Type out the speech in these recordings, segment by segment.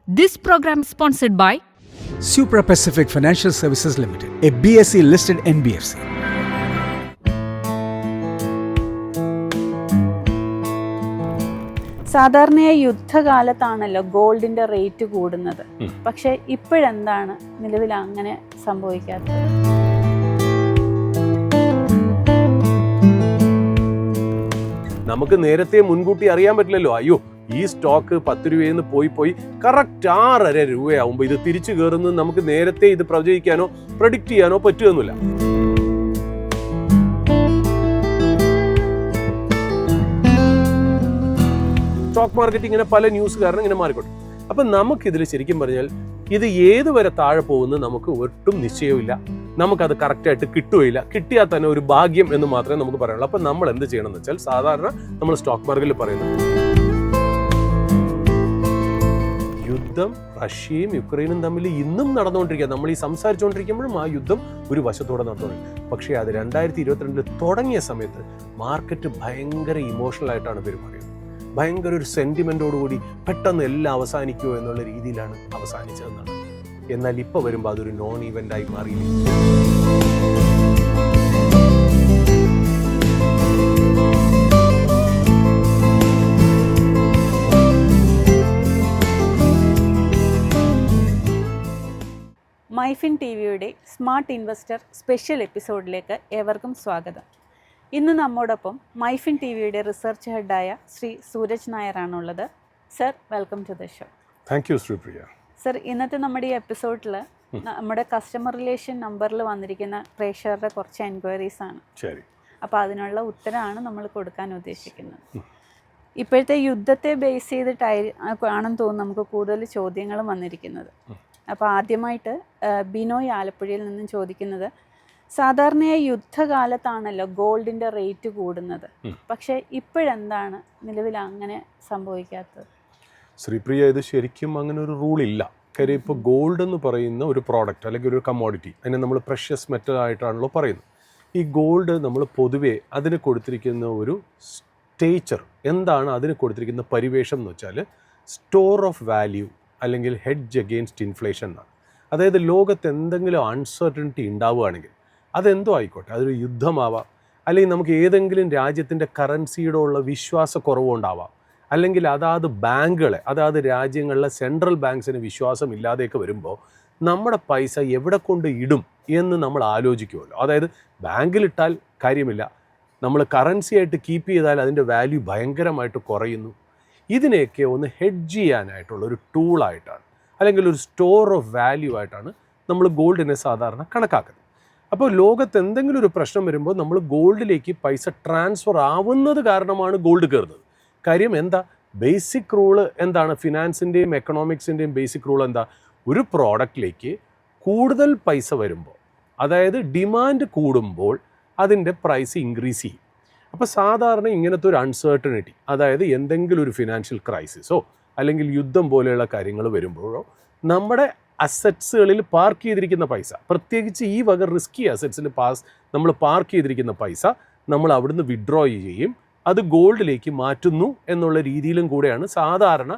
This program is sponsored by Supra Pacific Financial Services Limited, a BSE listed NBFC. സാധാരണയായി യുദ്ധകാലത്താണല്ലോ ഗോൾഡിന്റെ rate കൂടുന്നത്. പക്ഷെ ഇപ്പോഴെന്താണ് നിലവിൽ അങ്ങനെ സംഭവിക്കാത്തത്? നമുക്ക് നേരത്തെ മുൻകൂട്ടി അറിയാൻ പറ്റില്ലല്ലോ. അയ്യോ, ഈ സ്റ്റോക്ക് 10 രൂപയിൽ നിന്ന് പോയി കറക്റ്റ് 6.5 രൂപയാവുമ്പോൾ ഇത് തിരിച്ചു കയറുന്നത് നമുക്ക് നേരത്തെ ഇത് പ്രവചിക്കാനോ പ്രഡിക്റ്റ് ചെയ്യാനോ പറ്റുമെന്നില്ല. സ്റ്റോക്ക് മാർക്കറ്റ് ഇങ്ങനെ പല ന്യൂസ് കാരണം ഇങ്ങനെ മാറിക്കോട്ടെ. അപ്പൊ നമുക്കിതിൽ ശരിക്കും പറഞ്ഞാൽ ഇത് ഏതുവരെ താഴെ പോകുന്നത് നമുക്ക് ഒട്ടും നിശ്ചയമില്ല. നമുക്കത് കറക്റ്റായിട്ട് കിട്ടുകയില്ല. കിട്ടിയാൽ തന്നെ ഒരു ഭാഗ്യം എന്ന് മാത്രമേ നമുക്ക് പറയാനുള്ളൂ. അപ്പൊ നമ്മൾ എന്ത് ചെയ്യണം എന്ന് വെച്ചാൽ, സാധാരണ നമ്മൾ സ്റ്റോക്ക് മാർക്കറ്റിൽ പറയുന്നത് യുദ്ധം റഷ്യയും യുക്രൈനും തമ്മിൽ ഇന്നും നടന്നുകൊണ്ടിരിക്കുക. നമ്മൾ ഈ സംസാരിച്ചുകൊണ്ടിരിക്കുമ്പോഴും ആ യുദ്ധം ഒരു വശത്തോടെ നടന്നുകൊണ്ടിരിക്കും. പക്ഷേ അത് 2022 തുടങ്ങിയ സമയത്ത് മാർക്കറ്റ് ഭയങ്കര ഇമോഷണൽ ആയിട്ടാണ് പെരുമാറിയത്. ഭയങ്കര ഒരു സെന്റിമെന്റോടുകൂടി പെട്ടെന്ന് എല്ലാം അവസാനിക്കുമോ എന്നുള്ള രീതിയിലാണ് അവസാനിച്ചതെന്നാണ്. എന്നാൽ ഇപ്പോൾ വരുമ്പോൾ അതൊരു നോൺ ഈവൻ്റായി മാറിയില്ല. മൈഫിൻ ടിവിയുടെ സ്മാർട്ട് ഇൻവെസ്റ്റർ സ്പെഷ്യൽ എപ്പിസോഡിലേക്ക് ഏവർക്കും സ്വാഗതം. ഇന്ന് നമ്മോടൊപ്പം മൈഫിൻ ടിവിയുടെ റിസർച്ച് ഹെഡായ ശ്രീ സൂരജ് നായരാണുള്ളത്. Sir, welcome to the show. Thank you Sreepriya. Sir, ഇന്നത്തെ നമ്മുടെ ഈ എപ്പിസോഡിൽ നമ്മുടെ കസ്റ്റമർ റിലേഷൻ നമ്പറിൽ വന്നിരിക്കുന്ന പ്രേക്ഷകരുടെ കുറച്ച് എൻക്വയറീസ് ആണ്. ശരി. അപ്പോൾ അതിനുള്ള ഉത്തരമാണ് നമ്മൾ കൊടുക്കാൻ ഉദ്ദേശിക്കുന്നത്. ഇപ്പോഴത്തെ യുദ്ധത്തെ ബേസ് ചെയ്തിട്ടാണെന്ന് തോന്നുന്നു നമുക്ക് കൂടുതൽ ചോദ്യങ്ങളും വന്നിരിക്കുന്നത്. അപ്പോൾ ആദ്യമായിട്ട് ബിനോയ് ആലപ്പുഴയിൽ നിന്നും ചോദിക്കുന്നത്, സാധാരണയായി യുദ്ധകാലത്താണല്ലോ ഗോൾഡിന്റെ റേറ്റ് കൂടുന്നത്. പക്ഷെ ഇപ്പോഴെന്താണ് നിലവിൽ അങ്ങനെ സംഭവിക്കാത്തത്? ശ്രീപ്രിയ, ഇത് ശരിക്കും അങ്ങനെ ഒരു റൂളില്ല. കാര്യം ഇപ്പോൾ ഗോൾഡ് എന്ന് പറയുന്ന ഒരു പ്രോഡക്റ്റ് അല്ലെങ്കിൽ ഒരു കമ്മോഡിറ്റി, അതിനെ നമ്മൾ പ്രഷ്യസ് മെറ്റൽ ആയിട്ടാണല്ലോ പറയുന്നത്. ഈ ഗോൾഡ് നമ്മൾ പൊതുവേ അതിന് കൊടുത്തിരിക്കുന്ന ഒരു സ്റ്റേച്ചർ എന്താണ്, അതിന് കൊടുത്തിരിക്കുന്ന പരിവേഷം എന്ന് വെച്ചാൽ സ്റ്റോർ ഓഫ് വാല്യൂ അല്ലെങ്കിൽ ഹെഡ്ജ് അഗെയിൻസ്റ്റ് ഇൻഫ്ലേഷൻ എന്നാണ്. അതായത് ലോകത്ത് എന്തെങ്കിലും അൺസർട്ടനിറ്റി ഉണ്ടാവുകയാണെങ്കിൽ അതെന്തോ ആയിക്കോട്ടെ, അതൊരു യുദ്ധമാവാം, അല്ലെങ്കിൽ നമുക്ക് ഏതെങ്കിലും രാജ്യത്തിൻ്റെ കറൻസിയുടെ ഉള്ള വിശ്വാസക്കുറവുണ്ടാവാം, അല്ലെങ്കിൽ അതാത് ബാങ്കുകളെ, അതാത് രാജ്യങ്ങളിലെ സെൻട്രൽ ബാങ്ക്സിന് വിശ്വാസം ഇല്ലാതെയൊക്കെ വരുമ്പോൾ നമ്മുടെ പൈസ എവിടെ കൊണ്ട് ഇടും എന്ന് നമ്മൾ ആലോചിക്കുമല്ലോ. അതായത് ബാങ്കിലിട്ടാൽ കാര്യമില്ല, നമ്മൾ കറൻസി ആയിട്ട് കീപ്പ് ചെയ്താൽ അതിൻ്റെ വാല്യൂ ഭയങ്കരമായിട്ട് കുറയുന്നു. ഇതിനെയൊക്കെ ഒന്ന് ഹെഡ്ജ് ചെയ്യാനായിട്ടുള്ള ഒരു ടൂളായിട്ടാണ് അല്ലെങ്കിൽ ഒരു സ്റ്റോർ ഓഫ് വാല്യൂ ആയിട്ടാണ് നമ്മൾ ഗോൾഡിനെ സാധാരണ കണക്കാക്കുന്നത്. അപ്പോൾ ലോകത്ത് എന്തെങ്കിലും ഒരു പ്രശ്നം വരുമ്പോൾ നമ്മൾ ഗോൾഡിലേക്ക് പൈസ ട്രാൻസ്ഫർ ആവുന്നത് കാരണമാണ് ഗോൾഡ് കയറുന്നത്. കാര്യം എന്താ? ബേസിക് റൂള് എന്താണ്? ഫിനാൻസിൻ്റെയും എക്കണോമിക്സിൻ്റെയും ബേസിക് റൂൾ എന്താ? ഒരു പ്രോഡക്റ്റിലേക്ക് കൂടുതൽ പൈസ വരുമ്പോൾ, അതായത് ഡിമാൻഡ് കൂടുമ്പോൾ അതിൻ്റെ പ്രൈസ് ഇൻക്രീസ് ചെയ്യും. അപ്പോൾ സാധാരണ ഇങ്ങനത്തെ ഒരു അൺസർട്ടനിറ്റി, അതായത് എന്തെങ്കിലും ഒരു ഫിനാൻഷ്യൽ ക്രൈസിസോ അല്ലെങ്കിൽ യുദ്ധം പോലെയുള്ള കാര്യങ്ങൾ വരുമ്പോഴോ നമ്മുടെ അസറ്റ്സുകളിൽ പാർക്ക് ചെയ്തിരിക്കുന്ന പൈസ, പ്രത്യേകിച്ച് ഈ വക റിസ്കി അസറ്റ്സിൽ നമ്മൾ പാർക്ക് ചെയ്തിരിക്കുന്ന പൈസ നമ്മൾ അവിടുന്ന് വിഡ്രോ ചെയ്യും, അത് ഗോൾഡിലേക്ക് മാറ്റുന്നു എന്നുള്ള രീതിയിലും കൂടെയാണ് സാധാരണ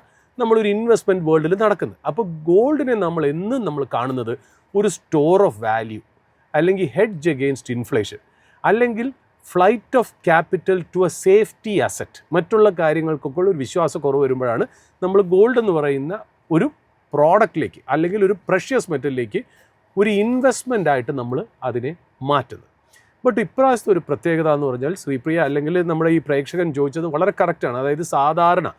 നമ്മളൊരു ഇൻവെസ്റ്റ്മെൻറ്റ് വേൾഡിൽ നടക്കുന്നത്. അപ്പോൾ ഗോൾഡിനെ നമ്മൾ എന്നും നമ്മൾ കാണുന്നത് ഒരു സ്റ്റോർ ഓഫ് വാല്യൂ അല്ലെങ്കിൽ ഹെഡ്ജ് അഗെയിൻസ്റ്റ് ഇൻഫ്ലേഷൻ, അല്ലെങ്കിൽ flight of capital to A safety asset. മറ്റുള്ള കാര്യങ്ങൾക്കൊക്കെ ഒരു വിശ്വാസക്കുറവ് വരുമ്പോഴാണ് നമ്മൾ ഗോൾഡ് എന്ന് പറയുന്ന ഒരു പ്രോഡക്റ്റിലേക്ക് അല്ലെങ്കിൽ ഒരു പ്രഷ്യസ് മെറ്റലിലേക്ക് ഒരു ഇൻവെസ്റ്റ്മെൻ്റ് ആയിട്ട് നമ്മൾ അതിനെ മാറ്റുന്നത്. ബട്ട് ഇപ്രാവശ്യത്തെ ഒരു പ്രത്യേകത എന്ന് പറഞ്ഞാൽ, ശ്രീപ്രിയ അല്ലെങ്കിൽ നമ്മുടെ ഈ പ്രേക്ഷകൻ ചോദിച്ചത് വളരെ കറക്റ്റാണ്. അതായത് സാധാരണ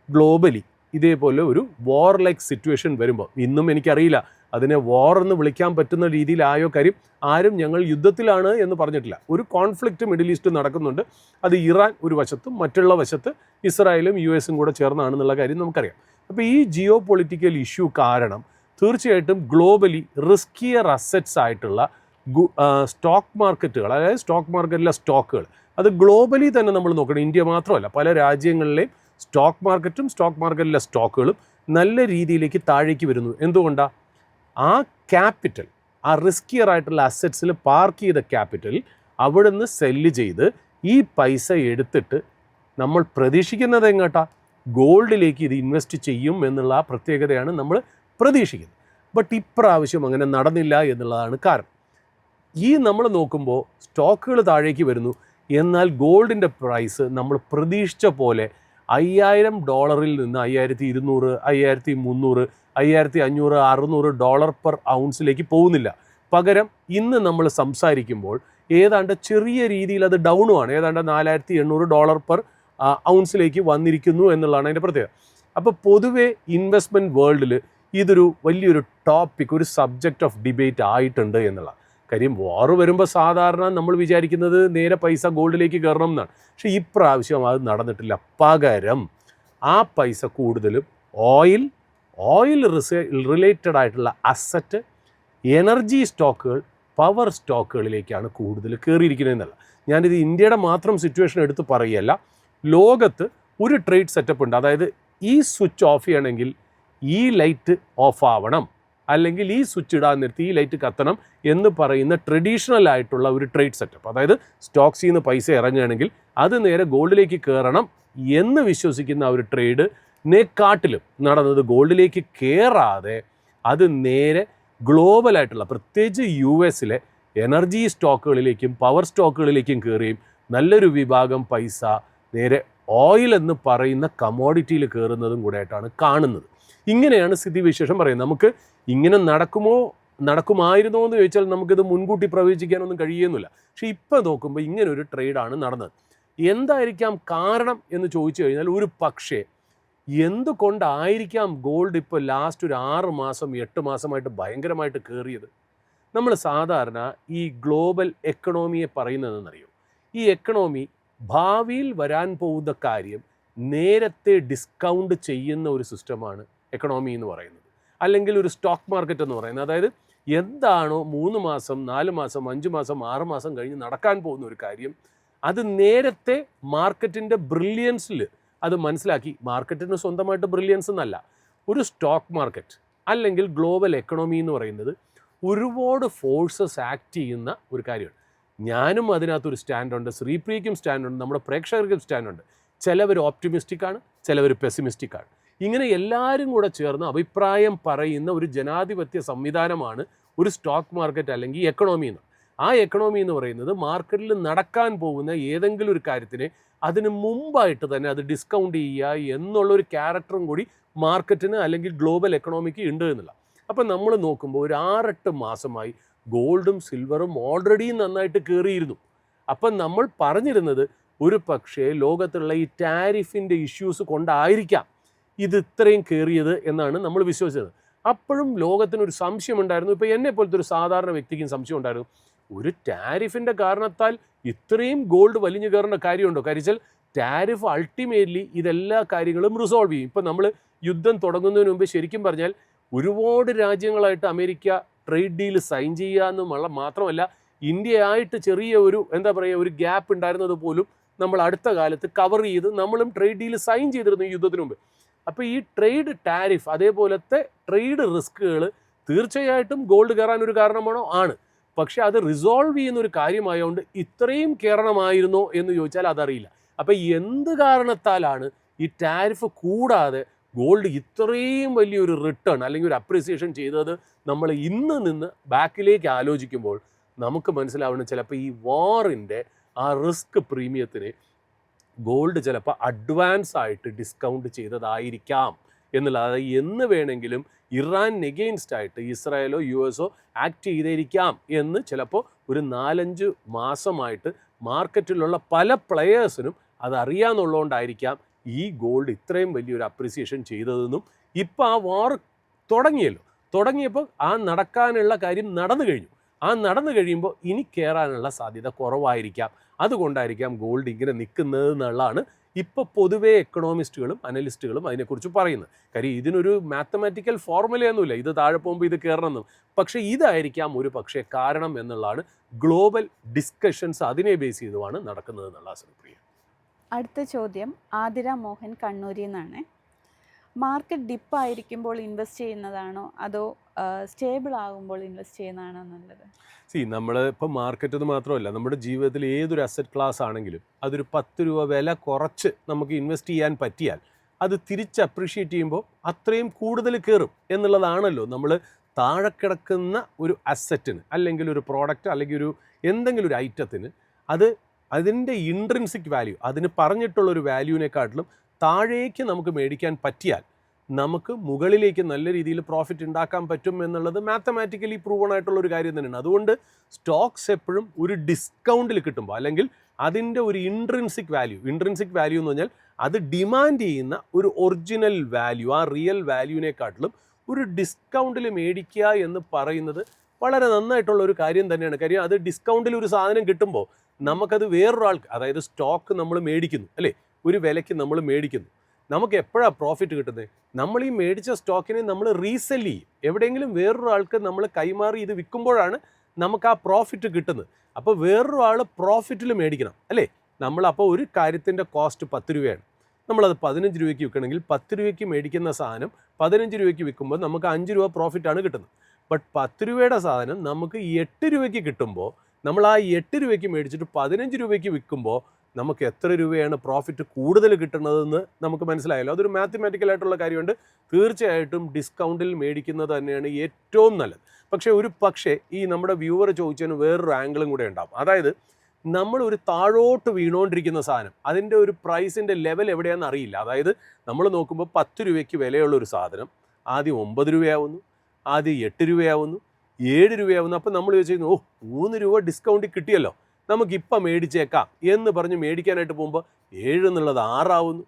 ഗ്ലോബലി ഇതേപോലെ ഒരു വാർ ലൈക്ക് സിറ്റുവേഷൻ വരുമ്പോൾ, ഇന്നും എനിക്കറിയില്ല അതിനെ വാർ എന്ന് വിളിക്കാൻ പറ്റുന്ന രീതിയിലായോ, കാര്യം ആരും ഞങ്ങൾ യുദ്ധത്തിലാണ് എന്ന് പറഞ്ഞിട്ടില്ല. ഒരു കോൺഫ്ലിക്റ്റ് മിഡിൽ ഈസ്റ്റ് നടക്കുന്നുണ്ട്. അത് ഇറാൻ ഒരു വശത്തും മറ്റുള്ള വശത്ത് ഇസ്രായേലും US കൂടെ ചേർന്നാണെന്നുള്ള കാര്യം നമുക്കറിയാം. അപ്പോൾ ഈ ജിയോ പൊളിറ്റിക്കൽ ഇഷ്യൂ കാരണം തീർച്ചയായിട്ടും ഗ്ലോബലി റിസ്കിയർ അസറ്റ്സ് ആയിട്ടുള്ള സ്റ്റോക്ക് മാർക്കറ്റുകൾ, അതായത് സ്റ്റോക്ക് മാർക്കറ്റിലെ സ്റ്റോക്കുകൾ, അത് ഗ്ലോബലി തന്നെ നമ്മൾ നോക്കണം. ഇന്ത്യ മാത്രമല്ല, പല രാജ്യങ്ങളിലെയും സ്റ്റോക്ക് മാർക്കറ്റും സ്റ്റോക്ക് മാർക്കറ്റിലെ സ്റ്റോക്കുകളും നല്ല രീതിയിലേക്ക് താഴേക്ക് വരുന്നു. എന്തുകൊണ്ടാണ്? ആ ക്യാപിറ്റൽ, ആ റിസ്കിയർ ആയിട്ടുള്ള അസറ്റ്സിൽ പാർക്ക് ചെയ്ത ക്യാപിറ്റൽ അവിടെ നിന്ന് സെല്ല് ചെയ്ത് ഈ പൈസ എടുത്തിട്ട് നമ്മൾ പ്രതീക്ഷിക്കുന്നത് എങ്ങോട്ടാ? ഗോൾഡിലേക്ക് ഇത് ഇൻവെസ്റ്റ് ചെയ്യും എന്നുള്ള ആ പ്രത്യേകതയാണ് നമ്മൾ പ്രതീക്ഷിക്കുന്നത്. ബട്ട് ഇപ്രാവശ്യം അങ്ങനെ നടന്നില്ല എന്നുള്ളതാണ് കാരണം. ഈ നമ്മൾ നോക്കുമ്പോൾ സ്റ്റോക്കുകൾ താഴേക്ക് വരുന്നു, എന്നാൽ ഗോൾഡിൻ്റെ പ്രൈസ് നമ്മൾ പ്രതീക്ഷിച്ച പോലെ $5000 നിന്ന് 5200, 5300, 5500, $600 പെർ ഔൺസിലേക്ക് പോകുന്നില്ല. പകരം ഇന്ന് നമ്മൾ സംസാരിക്കുമ്പോൾ ഏതാണ്ട് ചെറിയ രീതിയിൽ അത് ഡൗണുമാണ്, ഏതാണ്ട് $4800 പെർ ഔൺസിലേക്ക് വന്നിരിക്കുന്നു എന്നുള്ളതാണ് അതിൻ്റെ പ്രത്യേകത. അപ്പോൾ പൊതുവേ ഇൻവെസ്റ്റ്മെൻറ്റ് വേൾഡിൽ ഇതൊരു വലിയൊരു ടോപ്പിക്, ഒരു സബ്ജക്റ്റ് ഓഫ് ഡിബേറ്റ് ആയിട്ടുണ്ട് എന്നുള്ള കാര്യം. വാർ വരുമ്പോൾ സാധാരണ നമ്മൾ വിചാരിക്കുന്നത് നേരെ പൈസ ഗോൾഡിലേക്ക് കയറണം എന്നാണ്. പക്ഷേ ഇപ്രാവശ്യം അത് നടന്നിട്ടില്ല. പകരം ആ പൈസ കൂടുതലും ഓയിൽ റിലേറ്റഡ് ആയിട്ടുള്ള അസറ്റ്, എനർജി സ്റ്റോക്കുകൾ, പവർ സ്റ്റോക്കുകളിലേക്കാണ് കൂടുതൽ കയറിയിരിക്കുന്നത് എന്നല്ല. ഞാനിത് ഇന്ത്യയുടെ മാത്രം സിറ്റുവേഷൻ എടുത്ത് പറയുകയല്ല. ലോകത്ത് ഒരു ട്രേഡ് സെറ്റപ്പ് ഉണ്ട്. അതായത് ഈ സ്വിച്ച് ഓഫ് ചെയ്യണമെങ്കിൽ ഈ ലൈറ്റ് ഓഫ് ആവണം, അല്ലെങ്കിൽ ഈ സ്വിച്ച് ഇടാൻ നിർത്തി ഈ ലൈറ്റ് കത്തണം എന്ന് പറയുന്ന ട്രഡീഷണൽ ആയിട്ടുള്ള ഒരു ട്രേഡ് സെറ്റപ്പ്. അതായത് സ്റ്റോക്സിൽ നിന്ന് പൈസ ഇറങ്ങുകയാണെങ്കിൽ അത് നേരെ ഗോൾഡിലേക്ക് കയറണം എന്ന് വിശ്വസിക്കുന്ന ഒരു ട്രേഡിനെക്കാട്ടിലും നടന്നത് ഗോൾഡിലേക്ക് കയറാതെ അത് നേരെ ഗ്ലോബലായിട്ടുള്ള, പ്രത്യേകിച്ച് US എനർജി സ്റ്റോക്കുകളിലേക്കും പവർ സ്റ്റോക്കുകളിലേക്കും കയറുകയും നല്ലൊരു വിഭാഗം പൈസ നേരെ ഓയിൽ എന്ന് പറയുന്ന കമോഡിറ്റിയിൽ കയറുന്നതും കൂടെ ആയിട്ടാണ് കാണുന്നത്. ഇങ്ങനെയാണ് സ്ഥിതിവിശേഷം പറയുന്നത്. നമുക്ക് ഇങ്ങനെ നടക്കുമായിരുന്നോ എന്ന് ചോദിച്ചാൽ നമുക്കിത് മുൻകൂട്ടി പ്രവചിക്കാനൊന്നും കഴിയുന്നില്ല. പക്ഷേ ഇപ്പം നോക്കുമ്പോൾ ഇങ്ങനൊരു ട്രേഡാണ് നടന്നത്. എന്തായിരിക്കാം കാരണം എന്ന് ചോദിച്ചു കഴിഞ്ഞാൽ, ഒരു പക്ഷേ എന്തുകൊണ്ടായിരിക്കാം ഗോൾഡ് ഇപ്പോൾ ലാസ്റ്റ് ഒരു 6 മാസം 8 മാസമായിട്ട് ഭയങ്കരമായിട്ട് കയറിയത്? നമ്മൾ സാധാരണ ഈ ഗ്ലോബൽ എക്കണോമിയെ പറയുന്നതെന്നറിയോ? ഈ എക്കണോമി ഭാവിയിൽ വരാൻ പോകുന്ന കാര്യം നേരത്തെ ഡിസ്കൗണ്ട് ചെയ്യുന്ന ഒരു സിസ്റ്റമാണ് എക്കണോമി എന്ന് പറയുന്നത്, അല്ലെങ്കിൽ ഒരു സ്റ്റോക്ക് മാർക്കറ്റ് എന്ന് പറയുന്നത്. അതായത് എന്താണോ 3 മാസം 4 മാസം 5 മാസം 6 മാസം കഴിഞ്ഞ് നടക്കാൻ പോകുന്ന ഒരു കാര്യം, അത് നേരത്തെ മാർക്കറ്റിൻ്റെ ബ്രില്യൻസിൽ അത് മനസ്സിലാക്കി. മാർക്കറ്റിന് സ്വന്തമായിട്ട് ബ്രില്യൻസ് എന്നല്ല, ഒരു സ്റ്റോക്ക് മാർക്കറ്റ് അല്ലെങ്കിൽ ഗ്ലോബൽ എക്കണോമി എന്ന് പറയുന്നത് ഒരുപാട് ഫോഴ്സസ് ആക്ട് ചെയ്യുന്ന ഒരു കാര്യമാണ്. ഞാനും അതിനകത്തൊരു സ്റ്റാൻഡുണ്ട്, ശ്രീപ്രിയയ്ക്കും സ്റ്റാൻഡുണ്ട്, നമ്മുടെ പ്രേക്ഷകർക്കും സ്റ്റാൻഡുണ്ട്. ചിലവർ ഓപ്റ്റിമിസ്റ്റിക്കാണ്, ചിലവർ പെസിമിസ്റ്റിക്കാണ്. ഇങ്ങനെ എല്ലാവരും കൂടെ ചേർന്ന് അഭിപ്രായം പറയുന്ന ഒരു ജനാധിപത്യ സംവിധാനമാണ് ഒരു സ്റ്റോക്ക് മാർക്കറ്റ് അല്ലെങ്കിൽ എക്കണോമി എന്ന്. ആ എക്കണോമി എന്ന് പറയുന്നത് മാർക്കറ്റിൽ നടക്കാൻ പോകുന്ന ഏതെങ്കിലും ഒരു കാര്യത്തിനെ അതിന് മുമ്പായിട്ട് തന്നെ അത് ഡിസ്കൗണ്ട് ചെയ്യുക എന്നുള്ളൊരു ക്യാരക്ടറും കൂടി മാർക്കറ്റിന് അല്ലെങ്കിൽ ഗ്ലോബൽ എക്കണോമിക്ക് ഉണ്ട് എന്നുള്ള. അപ്പം നമ്മൾ നോക്കുമ്പോൾ ഒരു 6-8 മാസമായി ഗോൾഡും സിൽവറും ഓൾറെഡി നന്നായിട്ട് കയറിയിരുന്നു. അപ്പം നമ്മൾ പറഞ്ഞിരുന്നത് ഒരു പക്ഷേ ലോകത്തുള്ള ഈ ടാരിഫിൻ്റെ ഇഷ്യൂസ് കൊണ്ടായിരിക്കാം ഇത് ഇത്രയും കയറിയത് എന്നാണ് നമ്മൾ വിശ്വസിച്ചത്. അപ്പോഴും ലോകത്തിനൊരു സംശയമുണ്ടായിരുന്നു. ഇപ്പോൾ എന്നെ പോലത്തെ ഒരു സാധാരണ വ്യക്തിക്കും സംശയം ഉണ്ടായിരുന്നു, ഒരു ടാരിഫിൻ്റെ കാരണത്താൽ ഇത്രയും ഗോൾഡ് വലിഞ്ഞു കയറേണ്ട കാര്യമുണ്ടോ? കരിച്ചാൽ ടാരിഫ് അൾട്ടിമേറ്റ്ലി ഇതെല്ലാ കാര്യങ്ങളും റിസോൾവ് ചെയ്യും. ഇപ്പം നമ്മൾ യുദ്ധം തുടങ്ങുന്നതിന് മുമ്പ് ശരിക്കും പറഞ്ഞാൽ ഒരുപാട് രാജ്യങ്ങളായിട്ട് അമേരിക്ക ട്രേഡ് ഡീൽ സൈൻ ചെയ്യുക എന്നുള്ള മാത്രമല്ല, ഇന്ത്യയായിട്ട് ചെറിയ ഒരു ഒരു ഗ്യാപ്പ് ഉണ്ടായിരുന്നത് പോലും നമ്മൾ അടുത്ത കാലത്ത് കവർ ചെയ്ത് നമ്മളും ട്രേഡ് ഡീൽ സൈൻ ചെയ്തിരുന്നു ഈ യുദ്ധത്തിന് മുമ്പ്. അപ്പോൾ ഈ ട്രേഡ് ടാരിഫ് അതേപോലത്തെ ട്രേഡ് റിസ്കുകൾ തീർച്ചയായിട്ടും ഗോൾഡ് കയറാൻ ഒരു കാരണമാണോ? ആണ്. പക്ഷെ അത് റിസോൾവ് ചെയ്യുന്ന ഒരു കാര്യമായതുകൊണ്ട് ഇത്രയും കയറണമായിരുന്നോ എന്ന് ചോദിച്ചാൽ അതറിയില്ല. അപ്പം എന്ത് കാരണത്താലാണ് ഈ ടാരിഫ് കൂടാതെ ഗോൾഡ് ഇത്രയും വലിയൊരു റിട്ടേൺ അല്ലെങ്കിൽ ഒരു അപ്രിസിയേഷൻ ചെയ്തത് നമ്മൾ ഇന്ന് നിന്ന് ബാക്കിലേക്ക് ആലോചിക്കുമ്പോൾ നമുക്ക് മനസ്സിലാവുന്നത് ചിലപ്പോൾ ഈ വാറിൻ്റെ ആ റിസ്ക് പ്രീമിയത്തിന് ഗോൾഡ് ചിലപ്പോൾ അഡ്വാൻസ് ആയിട്ട് ഡിസ്കൗണ്ട് ചെയ്തതായിരിക്കാം എന്നുള്ളത്. അതായത് എന്ന് വേണമെങ്കിലും ഇറാൻ എഗെയിൻസ്റ്റ് ആയിട്ട് ഇസ്രായേലോ US ആക്ട് ചെയ്തിരിക്കാം എന്ന് ചിലപ്പോൾ ഒരു 4-5 മാസമായിട്ട് മാർക്കറ്റിലുള്ള പല പ്ലെയേഴ്സിനും അത് അറിയാമെന്നുള്ളതുകൊണ്ടായിരിക്കാം ഈ ഗോൾഡ് ഇത്രയും വലിയൊരു അപ്രിസിയേഷൻ ചെയ്തതെന്നും. ഇപ്പോൾ ആ വാർ തുടങ്ങിയപ്പോൾ ആ നടക്കാനുള്ള കാര്യം നടന്നു കഴിഞ്ഞു. ആ നടന്നു കഴിയുമ്പോൾ ഇനി കയറാനുള്ള സാധ്യത കുറവായിരിക്കാം. അതുകൊണ്ടായിരിക്കാം ഗോൾഡ് ഇങ്ങനെ നിൽക്കുന്നത് എന്നുള്ളതാണ് ഇപ്പോൾ പൊതുവേ എക്കണോമിസ്റ്റുകളും അനലിസ്റ്റുകളും അതിനെക്കുറിച്ച് പറയുന്നത്. കാര്യം ഇതിനൊരു മാത്തമാറ്റിക്കൽ ഫോർമുലയൊന്നുമില്ല, ഇത് താഴെ പോകുമ്പോൾ ഇത് കയറണമെന്നും. പക്ഷേ ഇതായിരിക്കാം ഒരു പക്ഷേ കാരണം എന്നുള്ളതാണ് ഗ്ലോബൽ ഡിസ്കഷൻസ് അതിനെ ബേസ് ചെയ്തുമാണ് നടക്കുന്നത് എന്നുള്ള ശ്രീപ്രിയ. അടുത്ത ചോദ്യം ആതിര മോഹൻ കണ്ണൂരിൽ നിന്നാണ്. മാർക്കറ്റ് ഡിപ്പായിരിക്കുമ്പോൾ ഇൻവെസ്റ്റ് ചെയ്യുന്നതാണോ അതോ സ്റ്റേബിൾ ആകുമ്പോൾ ഇൻവെസ്റ്റ് ചെയ്യുന്നതാണോ നല്ലത്? നമ്മൾ ഇപ്പം മാർക്കറ്റ് എന്ന് മാത്രമല്ല, നമ്മുടെ ജീവിതത്തിൽ ഏതൊരു അസറ്റ് ക്ലാസ് ആണെങ്കിലും അതൊരു 10 രൂപ വില കുറച്ച് നമുക്ക് ഇൻവെസ്റ്റ് ചെയ്യാൻ പറ്റിയാൽ അത് തിരിച്ച് അപ്രീഷിയേറ്റ് ചെയ്യുമ്പോൾ അത്രയും കൂടുതൽ കയറും എന്നുള്ളതാണല്ലോ നമ്മൾ താഴെ കിടക്കുന്ന ഒരു അസറ്റിന് അല്ലെങ്കിൽ ഒരു പ്രോഡക്റ്റ് അല്ലെങ്കിൽ ഒരു എന്തെങ്കിലും ഒരു ഐറ്റത്തിന് അതിൻ്റെ ഇൻട്രിൻസിക് വാല്യൂ, അതിന് പറഞ്ഞിട്ടുള്ളൊരു വാല്യൂവിനെക്കാട്ടിലും താഴേക്ക് നമുക്ക് മേടിക്കാൻ പറ്റിയാൽ നമുക്ക് മുകളിലേക്ക് നല്ല രീതിയിൽ പ്രോഫിറ്റ് ഉണ്ടാക്കാൻ പറ്റും എന്നുള്ളത് മാത്തമാറ്റിക്കലി പ്രൂവൺ ആയിട്ടുള്ളൊരു കാര്യം തന്നെയാണ്. അതുകൊണ്ട് സ്റ്റോക്സ് എപ്പോഴും ഒരു ഡിസ്കൗണ്ടിൽ കിട്ടുമ്പോൾ അല്ലെങ്കിൽ അതിൻ്റെ ഒരു ഇൻട്രിൻസിക് വാല്യൂ എന്ന് പറഞ്ഞാൽ അത് ഡിമാൻഡ് ചെയ്യുന്ന ഒരു ഒറിജിനൽ വാല്യൂ, ആ റിയൽ വാല്യൂവിനെക്കാട്ടിലും ഒരു ഡിസ്കൗണ്ടിൽ മേടിക്കുക എന്ന് പറയുന്നത് വളരെ നന്നായിട്ടുള്ള ഒരു കാര്യം തന്നെയാണ്. കാര്യം അത് ഡിസ്കൗണ്ടിൽ ഒരു സാധനം കിട്ടുമ്പോൾ നമുക്കത് വേറൊരാൾക്ക്, അതായത് സ്റ്റോക്ക് നമ്മൾ മേടിക്കുന്നു അല്ലേ, ഒരു വിലയ്ക്ക് നമ്മൾ മേടിക്കുന്നു, നമുക്ക് എപ്പോഴാണ് പ്രോഫിറ്റ് കിട്ടുന്നത്? നമ്മൾ ഈ മേടിച്ച സ്റ്റോക്കിനെ നമ്മൾ റീസെല് ചെയ്യും, എവിടെയെങ്കിലും വേറൊരാൾക്ക് നമ്മൾ കൈമാറി ഇത് വിൽക്കുമ്പോഴാണ് നമുക്ക് ആ പ്രോഫിറ്റ് കിട്ടുന്നത്. അപ്പോൾ വേറൊരാൾ പ്രോഫിറ്റിൽ മേടിക്കണം അല്ലേ. നമ്മളപ്പോൾ ഒരു കാര്യത്തിൻ്റെ കോസ്റ്റ് 10 രൂപയാണ്, നമ്മളത് 15 രൂപയ്ക്ക് വിൽക്കണമെങ്കിൽ 10 രൂപയ്ക്ക് മേടിക്കുന്ന സാധനം 15 രൂപയ്ക്ക് വിൽക്കുമ്പോൾ നമുക്ക് 5 രൂപ പ്രോഫിറ്റാണ് കിട്ടുന്നത്. ബട്ട് 10 രൂപയുടെ സാധനം നമുക്ക് 8 രൂപയ്ക്ക് കിട്ടുമ്പോൾ നമ്മൾ ആ 8 രൂപയ്ക്ക് മേടിച്ചിട്ട് 15 രൂപയ്ക്ക് വിൽക്കുമ്പോൾ നമുക്ക് എത്ര രൂപയാണ് പ്രോഫിറ്റ് കൂടുതൽ കിട്ടുന്നതെന്ന് നമുക്ക് മനസ്സിലായല്ലോ. അതൊരു മാത്തമാറ്റിക്കലായിട്ടുള്ള കാര്യമുണ്ട്. തീർച്ചയായിട്ടും ഡിസ്കൗണ്ടിൽ മേടിക്കുന്നത് തന്നെയാണ് ഏറ്റവും നല്ലത്. പക്ഷേ ഈ നമ്മുടെ വ്യൂവർ ചോദിച്ചതിന് വേറൊരു ആംഗിളും കൂടെ ഉണ്ടാകും. അതായത് നമ്മൾ ഒരു താഴോട്ട് വീണുകൊണ്ടിരിക്കുന്ന സാധനം, അതിൻ്റെ ഒരു പ്രൈസിൻ്റെ ലെവൽ എവിടെയാണെന്ന് അറിയില്ല. അതായത് നമ്മൾ നോക്കുമ്പോൾ 10 രൂപയ്ക്ക് വിലയുള്ള ഒരു സാധനം ആദ്യം 9 രൂപയാവുന്നു, ആദ്യം 8 രൂപയാവുന്നു, 7 രൂപയാവുന്നു. അപ്പം നമ്മൾ ചോദിച്ചിരുന്നു 3 രൂപ ഡിസ്കൗണ്ട് കിട്ടിയല്ലോ, നമുക്കിപ്പം മേടിച്ചേക്കാം എന്ന് പറഞ്ഞ് മേടിക്കാനായിട്ട് പോകുമ്പോൾ 7 എന്നുള്ളത് 6 ആവുന്നു,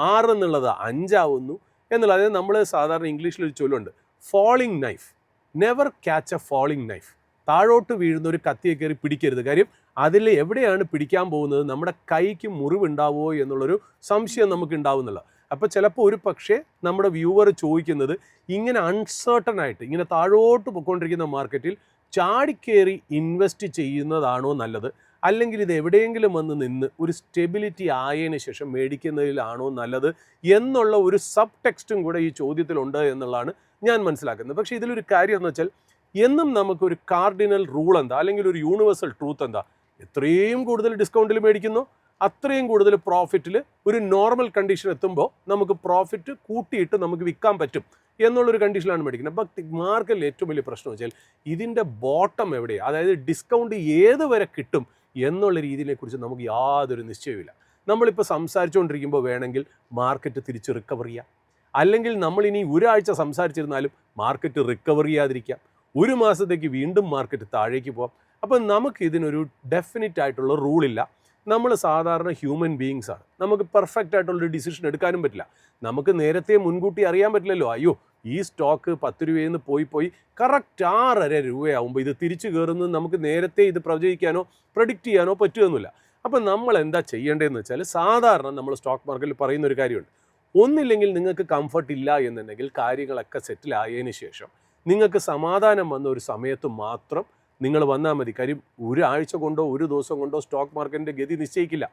6 എന്നുള്ളത് 5 ആവുന്നു എന്നുള്ളത്. അതായത് നമ്മൾ സാധാരണ ഇംഗ്ലീഷിൽ ഒരു ചൊല്ലുണ്ട്, falling knife, never catch a falling knife. താഴോട്ട് വീഴുന്ന ഒരു കത്തിയെ കയറി പിടിക്കരുത്. കാര്യം അതിൽ എവിടെയാണ് പിടിക്കാൻ പോകുന്നത്, നമ്മുടെ കൈക്ക് മുറിവുണ്ടാവുമോ എന്നുള്ളൊരു സംശയം നമുക്ക് ഉണ്ടാവുന്നില്ല. അപ്പോൾ ചിലപ്പോൾ ഒരു പക്ഷേ നമ്മുടെ വ്യൂവർ ചോദിക്കുന്നത് ഇങ്ങനെ അൺസർട്ടൺ ആയിട്ട് ഇങ്ങനെ താഴോട്ട് പോയിക്കൊണ്ടിരിക്കുന്ന മാർക്കറ്റിൽ ചാടിക്കേറി ഇൻവെസ്റ്റ് ചെയ്യുന്നതാണോ നല്ലത്, അല്ലെങ്കിൽ ഇത് എവിടെയെങ്കിലും വന്ന് നിന്ന് ഒരു സ്റ്റെബിലിറ്റി ആയതിനു ശേഷം മേടിക്കുന്നതിലാണോ നല്ലത് എന്നുള്ള ഒരു സബ് ടെക്സ്റ്റും കൂടെ ഈ ചോദ്യത്തിലുണ്ട് എന്നുള്ളതാണ് ഞാൻ മനസ്സിലാക്കുന്നത്. പക്ഷേ ഇതിലൊരു കാര്യം എന്ന് വെച്ചാൽ എന്നും നമുക്കൊരു കാർഡിനൽ റൂൾ എന്താ, അല്ലെങ്കിൽ ഒരു യൂണിവേഴ്സൽ ട്രൂത്ത് എന്താ, എത്രയും കൂടുതൽ ഡിസ്കൗണ്ടിൽ മേടിക്കുന്നു അത്രയും കൂടുതൽ പ്രോഫിറ്റിൽ ഒരു നോർമൽ കണ്ടീഷൻ എത്തുമ്പോൾ നമുക്ക് പ്രോഫിറ്റ് കൂട്ടിയിട്ട് നമുക്ക് വിൽക്കാൻ പറ്റും എന്നുള്ളൊരു കണ്ടീഷനിലാണ് മേടിക്കുന്നത്. ബട്ട് മാർക്കറ്റിൽ ഏറ്റവും വലിയ പ്രശ്നം വെച്ചാൽ ഇതിൻ്റെ ബോട്ടം എവിടെയാണ്, അതായത് ഡിസ്കൗണ്ട് ഏതുവരെ കിട്ടും എന്നുള്ള രീതിയെക്കുറിച്ച് നമുക്ക് യാതൊരു നിശ്ചയമില്ല. നമ്മളിപ്പോൾ സംസാരിച്ചുകൊണ്ടിരിക്കുമ്പോൾ വേണമെങ്കിൽ മാർക്കറ്റ് തിരിച്ച് റിക്കവർ ചെയ്യാം, അല്ലെങ്കിൽ നമ്മളിനി ഒരാഴ്ച സംസാരിച്ചിരുന്നാലും മാർക്കറ്റ് റിക്കവർ ചെയ്യാതിരിക്കാം, ഒരു മാസത്തേക്ക് വീണ്ടും മാർക്കറ്റ് താഴേക്ക് പോകാം. അപ്പം നമുക്ക് ഇതിനൊരു ഡെഫിനിറ്റ് ആയിട്ടുള്ള റൂളില്ല. നമ്മൾ സാധാരണ ഹ്യൂമൻ ബീയിങ്സ് ആണ്, നമുക്ക് പെർഫെക്റ്റ് ആയിട്ടുള്ളൊരു ഡിസിഷൻ എടുക്കാനും പറ്റില്ല. നമുക്ക് നേരത്തെ മുൻകൂട്ടി അറിയാൻ പറ്റില്ലല്ലോ, അയ്യോ ഈ സ്റ്റോക്ക് 10 രൂപയിൽ നിന്ന് പോയി കറക്റ്റ് 6.5 രൂപയാകുമ്പോൾ ഇത് തിരിച്ചു കയറുന്നത് നമുക്ക് നേരത്തെ ഇത് പ്രവചിക്കാനോ പ്രഡിക്റ്റ് ചെയ്യാനോ പറ്റുമെന്നില്ല. അപ്പം നമ്മൾ എന്താ ചെയ്യേണ്ടതെന്ന് വെച്ചാൽ, സാധാരണ നമ്മൾ സ്റ്റോക്ക് മാർക്കറ്റിൽ പറയുന്ന ഒരു കാര്യമുണ്ട്, ഒന്നില്ലെങ്കിൽ നിങ്ങൾക്ക് കംഫർട്ട് ഇല്ല എന്നുണ്ടെങ്കിൽ കാര്യങ്ങളൊക്കെ സെറ്റിലായതിനു ശേഷം നിങ്ങൾക്ക് സമാധാനം വന്ന ഒരു സമയത്ത് മാത്രം നിങ്ങൾ വന്നാൽ മതി. കാര്യം ഒരാഴ്ച കൊണ്ടോ ഒരു ദിവസം കൊണ്ടോ സ്റ്റോക്ക് മാർക്കറ്റിൻ്റെ ഗതി നിശ്ചയിക്കില്ല.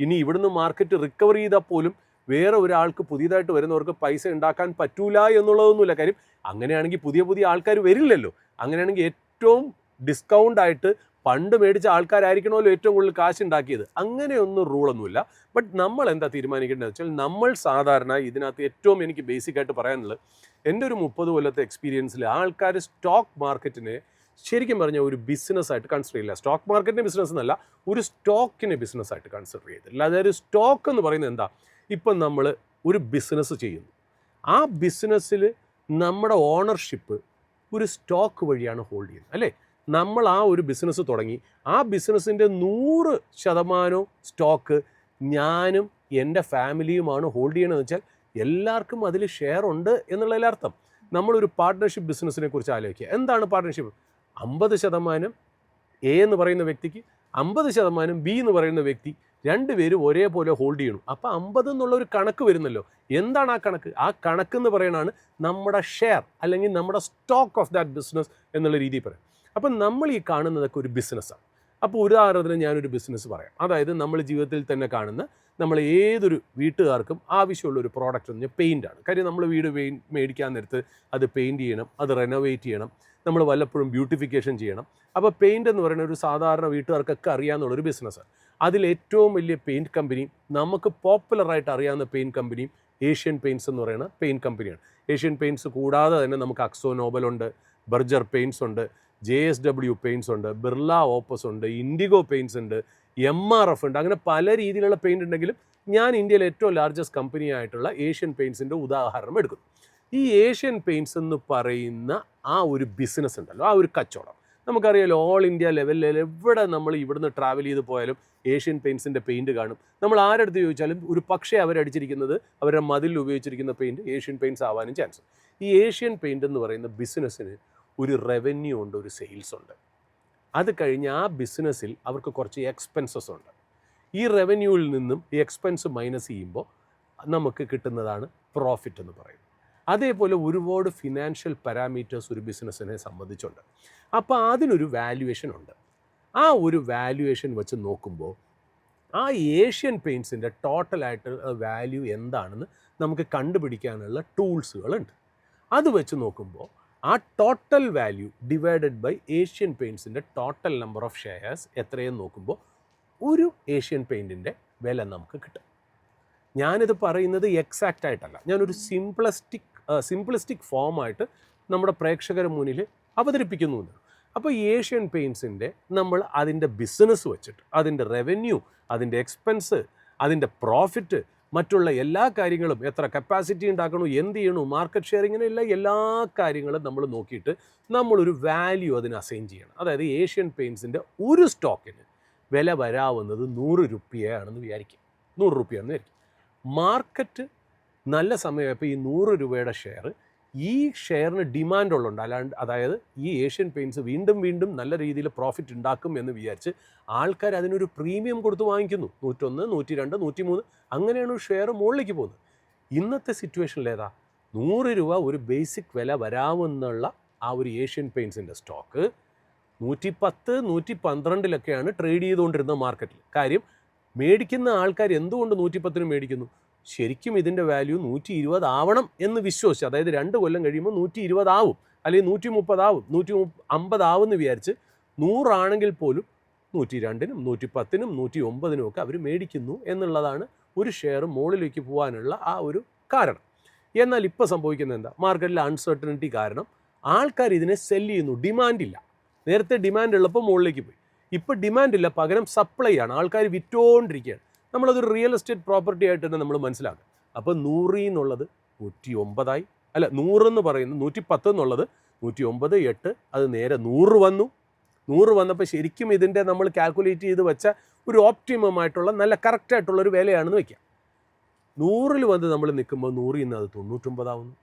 ഇനി ഇവിടുന്ന് മാർക്കറ്റ് റിക്കവർ ചെയ്താൽ പോലും വേറെ ഒരാൾക്ക് പുതിയതായിട്ട് വരുന്നവർക്ക് പൈസ ഉണ്ടാക്കാൻ പറ്റൂല എന്നുള്ളതൊന്നുമില്ല. കാര്യം അങ്ങനെയാണെങ്കിൽ പുതിയ ആൾക്കാർ വരില്ലല്ലോ. അങ്ങനെയാണെങ്കിൽ ഏറ്റവും ഡിസ്കൗണ്ടായിട്ട് പണ്ട് മേടിച്ച ആൾക്കാരായിരിക്കണമല്ലോ ഏറ്റവും കൂടുതൽ കാശ് ഉണ്ടാക്കിയത്. അങ്ങനെയൊന്നും റൂളൊന്നുമില്ല. ബട്ട് നമ്മൾ എന്താ തീരുമാനിക്കേണ്ടതെന്ന് വെച്ചാൽ, നമ്മൾ സാധാരണ ഇതിനകത്ത് ഏറ്റവും എനിക്ക് ബേസിക്കായിട്ട് പറയാനുള്ളത്, എൻ്റെ ഒരു 30 കൊല്ലത്തെ എക്സ്പീരിയൻസിൽ ആൾക്കാർ സ്റ്റോക്ക് മാർക്കറ്റിനെ ശരിക്കും പറഞ്ഞാൽ ഒരു ബിസിനസ്സായിട്ട് കൺസിഡർ ചെയ്യില്ല. സ്റ്റോക്ക് മാർക്കറ്റിൻ്റെ ബിസിനസ് എന്നല്ല, ഒരു സ്റ്റോക്കിനെ ബിസിനസ്സായിട്ട് കൺസിഡർ ചെയ്തില്ല. അതായത് സ്റ്റോക്ക് എന്ന് പറയുന്നത് എന്താ, ഇപ്പം നമ്മൾ ഒരു ബിസിനസ് ചെയ്യുന്നു, ആ ബിസിനസ്സിൽ നമ്മുടെ ഓണർഷിപ്പ് ഒരു സ്റ്റോക്ക് വഴിയാണ് ഹോൾഡ് ചെയ്യുന്നത് അല്ലേ. നമ്മൾ ആ ഒരു ബിസിനസ് തുടങ്ങി, ആ ബിസിനസ്സിൻ്റെ 100% സ്റ്റോക്ക് ഞാനും എൻ്റെ ഫാമിലിയുമാണ് ഹോൾഡ് ചെയ്യണമെന്ന് വെച്ചാൽ എല്ലാവർക്കും അതിൽ ഷെയർ ഉണ്ട് എന്നുള്ളതിലർത്ഥം. നമ്മളൊരു പാർട്ട്ണർഷിപ്പ് ബിസിനസ്സിനെ കുറിച്ച് ആലോചിക്കുക. എന്താണ് പാർട്ട്ണർഷിപ്പ്? 50% എ എന്ന് പറയുന്ന വ്യക്തിക്ക്, 50% ബി എന്ന് പറയുന്ന വ്യക്തി, രണ്ടുപേരും ഒരേപോലെ ഹോൾഡ് ചെയ്യണം. അപ്പോൾ 50 എന്നുള്ളൊരു കണക്ക് വരുന്നല്ലോ. എന്താണ് ആ കണക്ക്? ആ കണക്ക് എന്ന് പറയുന്നതാണ് നമ്മുടെ ഷെയർ അല്ലെങ്കിൽ നമ്മുടെ സ്റ്റോക്ക് ഓഫ് ദാറ്റ് ബിസിനസ് എന്നുള്ള രീതിയിൽ പറയാം. അപ്പം നമ്മൾ ഈ കാണുന്നതൊക്കെ ഒരു ബിസിനസ്സാണ്. അപ്പോൾ ഉദാഹരണത്തിന് ഞാനൊരു ബിസിനസ് പറയാം. അതായത് നമ്മൾ ജീവിതത്തിൽ തന്നെ കാണുന്ന, നമ്മൾ ഏതൊരു വീട്ടുകാർക്കും ആവശ്യമുള്ള ഒരു പ്രോഡക്റ്റ് എന്ന് പറഞ്ഞാൽ പെയിൻ്റാണ്. കാര്യം നമ്മൾ വീട് മേടിക്കാൻ നേരത്ത് അത് പെയിൻറ്റ് ചെയ്യണം, അത് റെനോവേറ്റ് ചെയ്യണം, നമ്മൾ വല്ലപ്പോഴും ബ്യൂട്ടിഫിക്കേഷൻ ചെയ്യണം. അപ്പോൾ പെയിൻ്റ് എന്ന് പറയുന്ന ഒരു സാധാരണ വീട്ടുകാർക്കൊക്കെ അറിയാമെന്നുള്ളൊരു ബിസിനസ്സാണ്. അതിലേറ്റവും വലിയ പെയിൻറ്റ് കമ്പനിയും നമുക്ക് പോപ്പുലറായിട്ട് അറിയാവുന്ന പെയിൻറ്റ് കമ്പനിയും ഏഷ്യൻ പെയിൻറ്റ്സ് എന്ന് പറയുന്ന പെയിൻറ്റ് കമ്പനിയാണ്. ഏഷ്യൻ പെയിൻറ്റ്സ് കൂടാതെ തന്നെ നമുക്ക് അക്സോ നോബൽ ഉണ്ട്, ബർജർ പെയിൻറ്റ്സ് ഉണ്ട്, JSW പെയിൻറ്റ്സ് ഉണ്ട്, ബിർള ഓപ്പസ് ഉണ്ട്, ഇൻഡിഗോ പെയിൻറ്റ്സ് ഉണ്ട്, MRF ഉണ്ട്. അങ്ങനെ പല രീതിയിലുള്ള പെയിൻറ്റ് ഉണ്ടെങ്കിലും ഞാൻ ഇന്ത്യയിലെ ഏറ്റവും ലാർജസ്റ്റ് കമ്പനി ആയിട്ടുള്ള ഏഷ്യൻ പെയിൻറ്റ്സിൻ്റെ ഉദാഹരണം എടുക്കുന്നു. ഈ ഏഷ്യൻ പെയിൻറ്റ്സ് എന്ന് പറയുന്ന ആ ഒരു ബിസിനസ് ഉണ്ടല്ലോ, ആ ഒരു കച്ചവടം നമുക്കറിയാലോ. ഓൾ ഇന്ത്യ ലെവലിൽ എവിടെ നമ്മൾ ഇവിടുന്ന് ട്രാവൽ ചെയ്ത് പോയാലും ഏഷ്യൻ പെയിൻറ്റ്സിൻ്റെ പെയിൻറ്റ് കാണും. നമ്മൾ ആരെടുത്ത് ചോദിച്ചാലും ഒരു പക്ഷേ അവരടിച്ചിരിക്കുന്നത് അവരുടെ മതിൽ ഉപയോഗിച്ചിരിക്കുന്ന പെയിൻറ്റ് ഏഷ്യൻ പെയിൻറ്റ്സ് ആവാനും ചാൻസ്. ഈ ഏഷ്യൻ പെയിൻറ്റ് എന്ന് പറയുന്ന ബിസിനസ്സിന് ഒരു റവന്യൂ ഉണ്ട്, ഒരു സെയിൽസ് ഉണ്ട്. അത് കഴിഞ്ഞ് ആ ബിസിനസ്സിൽ അവർക്ക് കുറച്ച് എക്സ്പെൻസസ് ഉണ്ട്. ഈ റവന്യൂവിൽ നിന്നും ഈ എക്സ്പെൻസ് മൈനസ് ചെയ്യുമ്പോൾ നമുക്ക് കിട്ടുന്നതാണ് പ്രോഫിറ്റ് എന്ന് പറയുന്നത്. അതേപോലെ ഒരുപാട് ഫിനാൻഷ്യൽ പാരാമീറ്റേഴ്സ് ഒരു ബിസിനസ്സിനെ സംബന്ധിച്ചുണ്ട്. അപ്പോൾ അതിനൊരു വാല്യുവേഷൻ ഉണ്ട്. ആ ഒരു വാല്യുവേഷൻ വെച്ച് നോക്കുമ്പോൾ ആ ഏഷ്യൻ പെയിൻറ്റ്സിൻ്റെ ടോട്ടലായിട്ട് വാല്യൂ എന്താണെന്ന് നമുക്ക് കണ്ടുപിടിക്കാനുള്ള ടൂൾസുകളുണ്ട്. അത് വെച്ച് നോക്കുമ്പോൾ ആ total value divided by Asian പെയിൻറ്റ്സിൻ്റെ ടോട്ടൽ നമ്പർ ഓഫ് ഷെയർസ് എത്രയെന്ന് നോക്കുമ്പോൾ ഒരു ഏഷ്യൻ പെയിൻറ്റിൻ്റെ വില നമുക്ക് കിട്ടും. ഞാനിത് പറയുന്നത് എക്സാക്റ്റ് ആയിട്ടല്ല, ഞാനൊരു സിംപ്ലിസ്റ്റിക് ഫോമായിട്ട് നമ്മുടെ പ്രേക്ഷകരുടെ മുന്നിൽ അവതരിപ്പിക്കുന്നുണ്ട്. അപ്പോൾ ഏഷ്യൻ പെയിൻറ്റ്സിൻ്റെ നമ്മൾ അതിൻ്റെ ബിസിനസ് വെച്ചിട്ട് അതിൻ്റെ റവന്യൂ, അതിൻ്റെ എക്സ്പെൻസ്, അതിൻ്റെ പ്രോഫിറ്റ്, മറ്റുള്ള എല്ലാ കാര്യങ്ങളും, എത്ര കപ്പാസിറ്റി ഉണ്ടാക്കണോ, എന്ത് ചെയ്യണോ, മാർക്കറ്റ് ഷെയർ, ഇങ്ങനെയുള്ള എല്ലാ കാര്യങ്ങളും നമ്മൾ നോക്കിയിട്ട് നമ്മളൊരു വാല്യൂ അതിന് അസൈൻ ചെയ്യണം. അതായത് ഏഷ്യൻ പെയിൻറ്റ്സിൻ്റെ ഒരു സ്റ്റോക്കിന് വില വരാവുന്നത് 100 രൂപയാണെന്ന് വിചാരിക്കും. 100 രൂപയാണെന്ന് വിചാരിക്കും. മാർക്കറ്റ് നല്ല സമയമായപ്പോൾ ഈ 100 രൂപയുടെ ഷെയർ ഈ ഷെയറിന് ഡിമാൻഡ് ഉള്ളുണ്ട്. അതായത് ഈ ഏഷ്യൻ പെയിൻറ്റ്സ് വീണ്ടും വീണ്ടും നല്ല രീതിയിൽ പ്രോഫിറ്റ് ഉണ്ടാക്കും എന്ന് വിചാരിച്ച് ആൾക്കാർ അതിനൊരു പ്രീമിയം കൊടുത്ത് വാങ്ങിക്കുന്നു. 101, 102, 103 അങ്ങനെയാണ് ഷെയർ മുകളിലേക്ക് പോകുന്നത്. ഇന്നത്തെ സിറ്റുവേഷനിൽ ഏതാ 100 രൂപ ഒരു ബേസിക് വില വരാമെന്നുള്ള ആ ഒരു ഏഷ്യൻ പെയിൻറ്റ്സിൻ്റെ സ്റ്റോക്ക് 110, 112 ട്രേഡ് ചെയ്തുകൊണ്ടിരുന്ന മാർക്കറ്റിൽ. കാര്യം മേടിക്കുന്ന ആൾക്കാർ എന്തുകൊണ്ട് 110 മേടിക്കുന്നു? ശരിക്കും ഇതിൻ്റെ വാല്യൂ 120 ആവണം എന്ന് വിശ്വസിച്ച്, അതായത് 2 കൊല്ലം കഴിയുമ്പോൾ 120 ആവും, അല്ലെങ്കിൽ 130 ആവും, 150 ആവുമെന്ന് വിചാരിച്ച് 100 ആണെങ്കിൽ പോലും 102, 110, 109 ഒക്കെ അവർ മേടിക്കുന്നു എന്നുള്ളതാണ് ഒരു ഷെയർ മുകളിലേക്ക് പോകാനുള്ള ആ ഒരു കാരണം. എന്നാൽ ഇപ്പോൾ സംഭവിക്കുന്നത് എന്താ? മാർക്കറ്റിലെ അൺസർട്ടനിറ്റി കാരണം ആൾക്കാർ ഇതിനെ സെല്ല് ചെയ്യുന്നു. ഡിമാൻഡില്ല. നേരത്തെ ഡിമാൻഡ് ഉള്ളപ്പോൾ മുകളിലേക്ക് പോയി. ഇപ്പോൾ ഡിമാൻഡില്ല, പകരം സപ്ലൈ ആണ്. ആൾക്കാർ വിറ്റുകൊണ്ടിരിക്കുകയാണ്. നമ്മളതൊരു റിയൽ എസ്റ്റേറ്റ് പ്രോപ്പർട്ടി ആയിട്ട് തന്നെ നമ്മൾ മനസ്സിലാക്കുക. അപ്പോൾ 100 എന്നുള്ളത് 109 അല്ല, 100 എന്ന് പറയുന്നത് 110 എന്നുള്ളത് 109, 8 അത് നേരെ 100 വന്നു. 100 വന്നപ്പോൾ ശരിക്കും ഇതിൻ്റെ നമ്മൾ കാൽക്കുലേറ്റ് ചെയ്ത് വെച്ച ഒരു ഓപ്റ്റിമം ആയിട്ടുള്ള നല്ല കറക്റ്റായിട്ടുള്ളൊരു വിലയാണെന്ന് വയ്ക്കാം. 100 വന്ന് നമ്മൾ നിൽക്കുമ്പോൾ 100 നിന്ന് അത് 99 ആവുന്നു,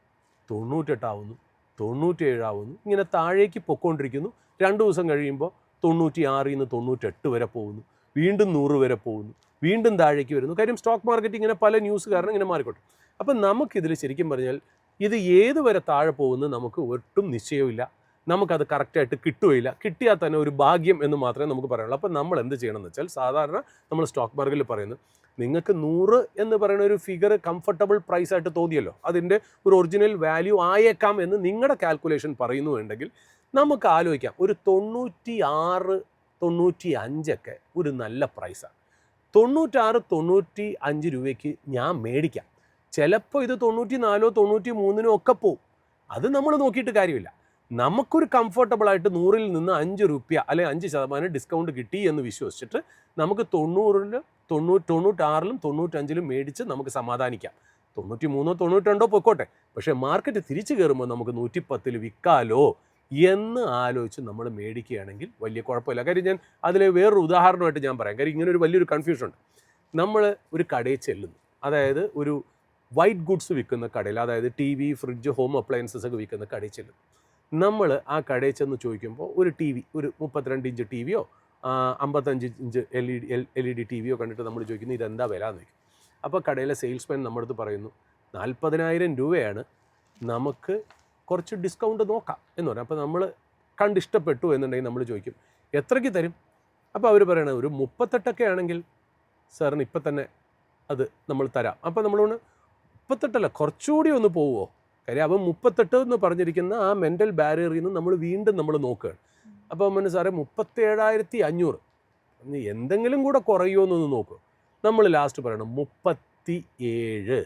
98 ആവുന്നു, 97 ആവുന്നു. ഇങ്ങനെ താഴേക്ക് പൊയ്ക്കൊണ്ടിരിക്കുന്നു. 2 ദിവസം കഴിയുമ്പോൾ 96 നിന്ന് 98 വരെ പോകുന്നു, വീണ്ടും 100 വരെ പോകുന്നു, വീണ്ടും താഴേക്ക് വരുന്നു. കാര്യം സ്റ്റോക്ക് മാർക്കറ്റ് ഇങ്ങനെ പല ന്യൂസ് കാരണം ഇങ്ങനെ മാറിക്കോട്ടെ. അപ്പം നമുക്കിതിൽ ശരിക്കും പറഞ്ഞാൽ ഇത് ഏത് വരെ താഴെ പോകുന്നത് നമുക്ക് ഒട്ടും നിശ്ചയമില്ല. നമുക്കത് കറക്റ്റായിട്ട് കിട്ടുകയില്ല. കിട്ടിയാൽ തന്നെ ഒരു ഭാഗ്യം എന്ന് മാത്രമേ നമുക്ക് പറയാനുള്ളൂ. അപ്പം നമ്മൾ എന്ത് ചെയ്യണമെന്ന് വെച്ചാൽ, സാധാരണ നമ്മൾ സ്റ്റോക്ക് മാർക്കറ്റിൽ പറയുന്നത്, നിങ്ങൾക്ക് 100 എന്ന് പറയുന്ന ഒരു ഫിഗർ കംഫർട്ടബിൾ പ്രൈസായിട്ട് തോന്നിയല്ലോ, അതിൻ്റെ ഒരു ഒറിജിനൽ വാല്യൂ ആയേക്കാം എന്ന് നിങ്ങളുടെ കാൽക്കുലേഷൻ പറയുന്നുണ്ടെങ്കിൽ നമുക്ക് ആലോചിക്കാം. ഒരു 96, 95 ഒരു നല്ല പ്രൈസാണ്. 96, 95 രൂപയ്ക്ക് ഞാൻ മേടിക്കാം. ചിലപ്പോൾ ഇത് 94, 93 ഒക്കെ പോവും. അത് നമ്മൾ നോക്കിയിട്ട് കാര്യമില്ല. നമുക്കൊരു കംഫർട്ടബിളായിട്ട് 100-ൽ നിന്ന് 5 രൂപ അല്ലെങ്കിൽ 5% ഡിസ്കൗണ്ട് കിട്ടി എന്ന് വിശ്വസിച്ചിട്ട് നമുക്ക് 90-ലും 96-ലും 95-ലും മേടിച്ച് നമുക്ക് സമാധാനിക്കാം. 93, 92 പൊക്കോട്ടെ. പക്ഷേ മാർക്കറ്റ് തിരിച്ചു കയറുമ്പോൾ നമുക്ക് 110-ൽ വിൽക്കാലോ എന്ന് ആലോചിച്ച് നമ്മൾ മേടിക്കുകയാണെങ്കിൽ വലിയ കുഴപ്പമില്ല. കാര്യം ഞാൻ അതിൽ വേറൊരു ഉദാഹരണമായിട്ട് ഞാൻ പറയാം. കാര്യം ഇങ്ങനെ ഒരു വലിയൊരു കൺഫ്യൂഷൻ ഉണ്ട്. നമ്മൾ ഒരു കടയിൽ ചെല്ലുന്നു, അതായത് ഒരു വൈറ്റ് ഗുഡ്സ് വിൽക്കുന്ന കടയിൽ, അതായത് TV, ഫ്രിഡ്ജ്, ഹോം അപ്ലയൻസസ് ഒക്കെ വിൽക്കുന്ന കടയിൽ ചെല്ലുന്നു. നമ്മൾ ആ കടയിൽ ചെന്ന് ചോദിക്കുമ്പോൾ ഒരു TV, ഒരു 32 ഇഞ്ച് TVയോ 55 ഇഞ്ച് LED TVയോ കണ്ടിട്ട് നമ്മൾ ചോദിക്കുന്നു ഇതെന്താ വില എന്ന് ചോദിക്കും. അപ്പോൾ കടയിലെ സെയിൽസ്മാൻ നമ്മുടെ അടുത്ത് പറയുന്നു 40,000 രൂപയാണ്, നമുക്ക് കുറച്ച് ഡിസ്കൗണ്ട് നോക്കാം എന്ന് പറയും. അപ്പോൾ നമ്മൾ കണ്ടിഷ്ടപ്പെട്ടു എന്നുണ്ടെങ്കിൽ നമ്മൾ ചോദിക്കും എത്രയ്ക്ക് തരും? അപ്പോൾ അവർ പറയണത് ഒരു 38 ആണെങ്കിൽ സാറിന് ഇപ്പം തന്നെ അത് നമ്മൾ തരാം. അപ്പോൾ നമ്മളോട് 38 കുറച്ചുകൂടി ഒന്ന് പോവുമോ? കാര്യം അവൻ 38 എന്ന് പറഞ്ഞിരിക്കുന്ന ആ മെൻ്റൽ ബാരിയറിൽ നിന്ന് നമ്മൾ വീണ്ടും നോക്കുകയാണ്. അപ്പോൾ സാറേ 37,500 ഇനി എന്തെങ്കിലും കൂടെ കുറയുമോ എന്നൊന്ന് നോക്കൂ. നമ്മൾ ലാസ്റ്റ് പറയണം 37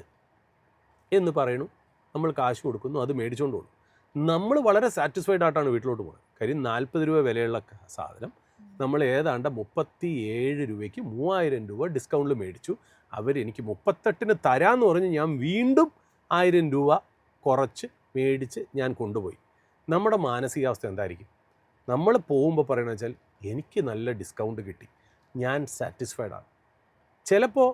എന്ന് പറയണു, നമ്മൾ കാശ് കൊടുക്കുന്നു, അത് മേടിച്ചുകൊണ്ട് പോകുന്നു. നമ്മൾ വളരെ സാറ്റിസ്ഫൈഡ് ആയിട്ടാണ് വീട്ടിലോട്ട് പോകുന്നത്. കാര്യം 40 രൂപ വിലയുള്ള സാധനം നമ്മൾ ഏതാണ്ട് 37 രൂപയ്ക്ക് 3000 രൂപ ഡിസ്കൗണ്ടിൽ മേടിച്ചു. അവരെനിക്ക് 38 തരാമെന്ന് പറഞ്ഞ് ഞാൻ വീണ്ടും 1000 രൂപ കുറച്ച് മേടിച്ച് ഞാൻ കൊണ്ടുപോയി. നമ്മുടെ മാനസികാവസ്ഥ എന്തായിരിക്കും? നമ്മൾ പോകുമ്പോൾ പറയണമെന്ന് വെച്ചാൽ എനിക്ക് നല്ല ഡിസ്കൗണ്ട് കിട്ടി, ഞാൻ സാറ്റിസ്ഫൈഡ് ആണ്. ചിലപ്പോൾ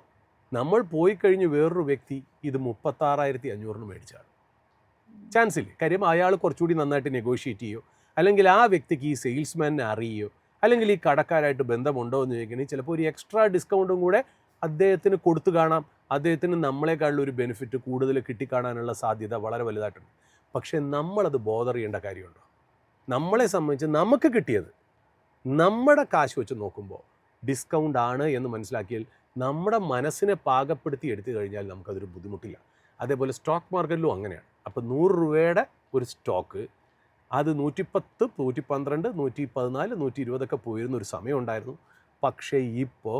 നമ്മൾ പോയി കഴിഞ്ഞ് വേറൊരു വ്യക്തി ഇത് 36,500 മേടിച്ചാണ്. ചാൻസ് ഇല്ല. കാര്യം അയാൾ കുറച്ചുകൂടി നന്നായിട്ട് നെഗോഷിയേറ്റ് ചെയ്യോ, അല്ലെങ്കിൽ ആ വ്യക്തിക്ക് ഈ സെയിൽസ്മാനെ അറിയോ, അല്ലെങ്കിൽ ഈ കടക്കാരായിട്ട് ബന്ധമുണ്ടോ എന്ന് ചോദിക്കണമെങ്കിൽ ചിലപ്പോൾ ഒരു എക്സ്ട്രാ ഡിസ്കൗണ്ടും കൂടെ അദ്ദേഹത്തിന് കൊടുത്തു കാണാം. അദ്ദേഹത്തിന് നമ്മളെക്കാളുള്ള ഒരു ബെനിഫിറ്റ് കൂടുതൽ കിട്ടിക്കാണാനുള്ള സാധ്യത വളരെ വലുതായിട്ടുണ്ട്. പക്ഷേ നമ്മളത് ബോധർ ചെയ്യേണ്ട കാര്യമുണ്ടോ? നമ്മളെ സംബന്ധിച്ച് നമുക്ക് കിട്ടിയത് നമ്മുടെ കാശ് വെച്ച് നോക്കുമ്പോൾ ഡിസ്കൗണ്ട് ആണ് എന്ന് മനസ്സിലാക്കിയാൽ നമ്മുടെ മനസ്സിനെ പാകപ്പെടുത്തി എടുത്തു കഴിഞ്ഞാൽ നമുക്കതൊരു ബുദ്ധിമുട്ടില്ല. അതേപോലെ സ്റ്റോക്ക് മാർക്കറ്റിലും അങ്ങനെയാണ്. അപ്പോൾ 100 രൂപയുടെ ഒരു സ്റ്റോക്ക് അത് 110, 112, 114, 120 ഒക്കെ പോയിരുന്ന ഒരു സമയമുണ്ടായിരുന്നു. പക്ഷേ ഇപ്പോൾ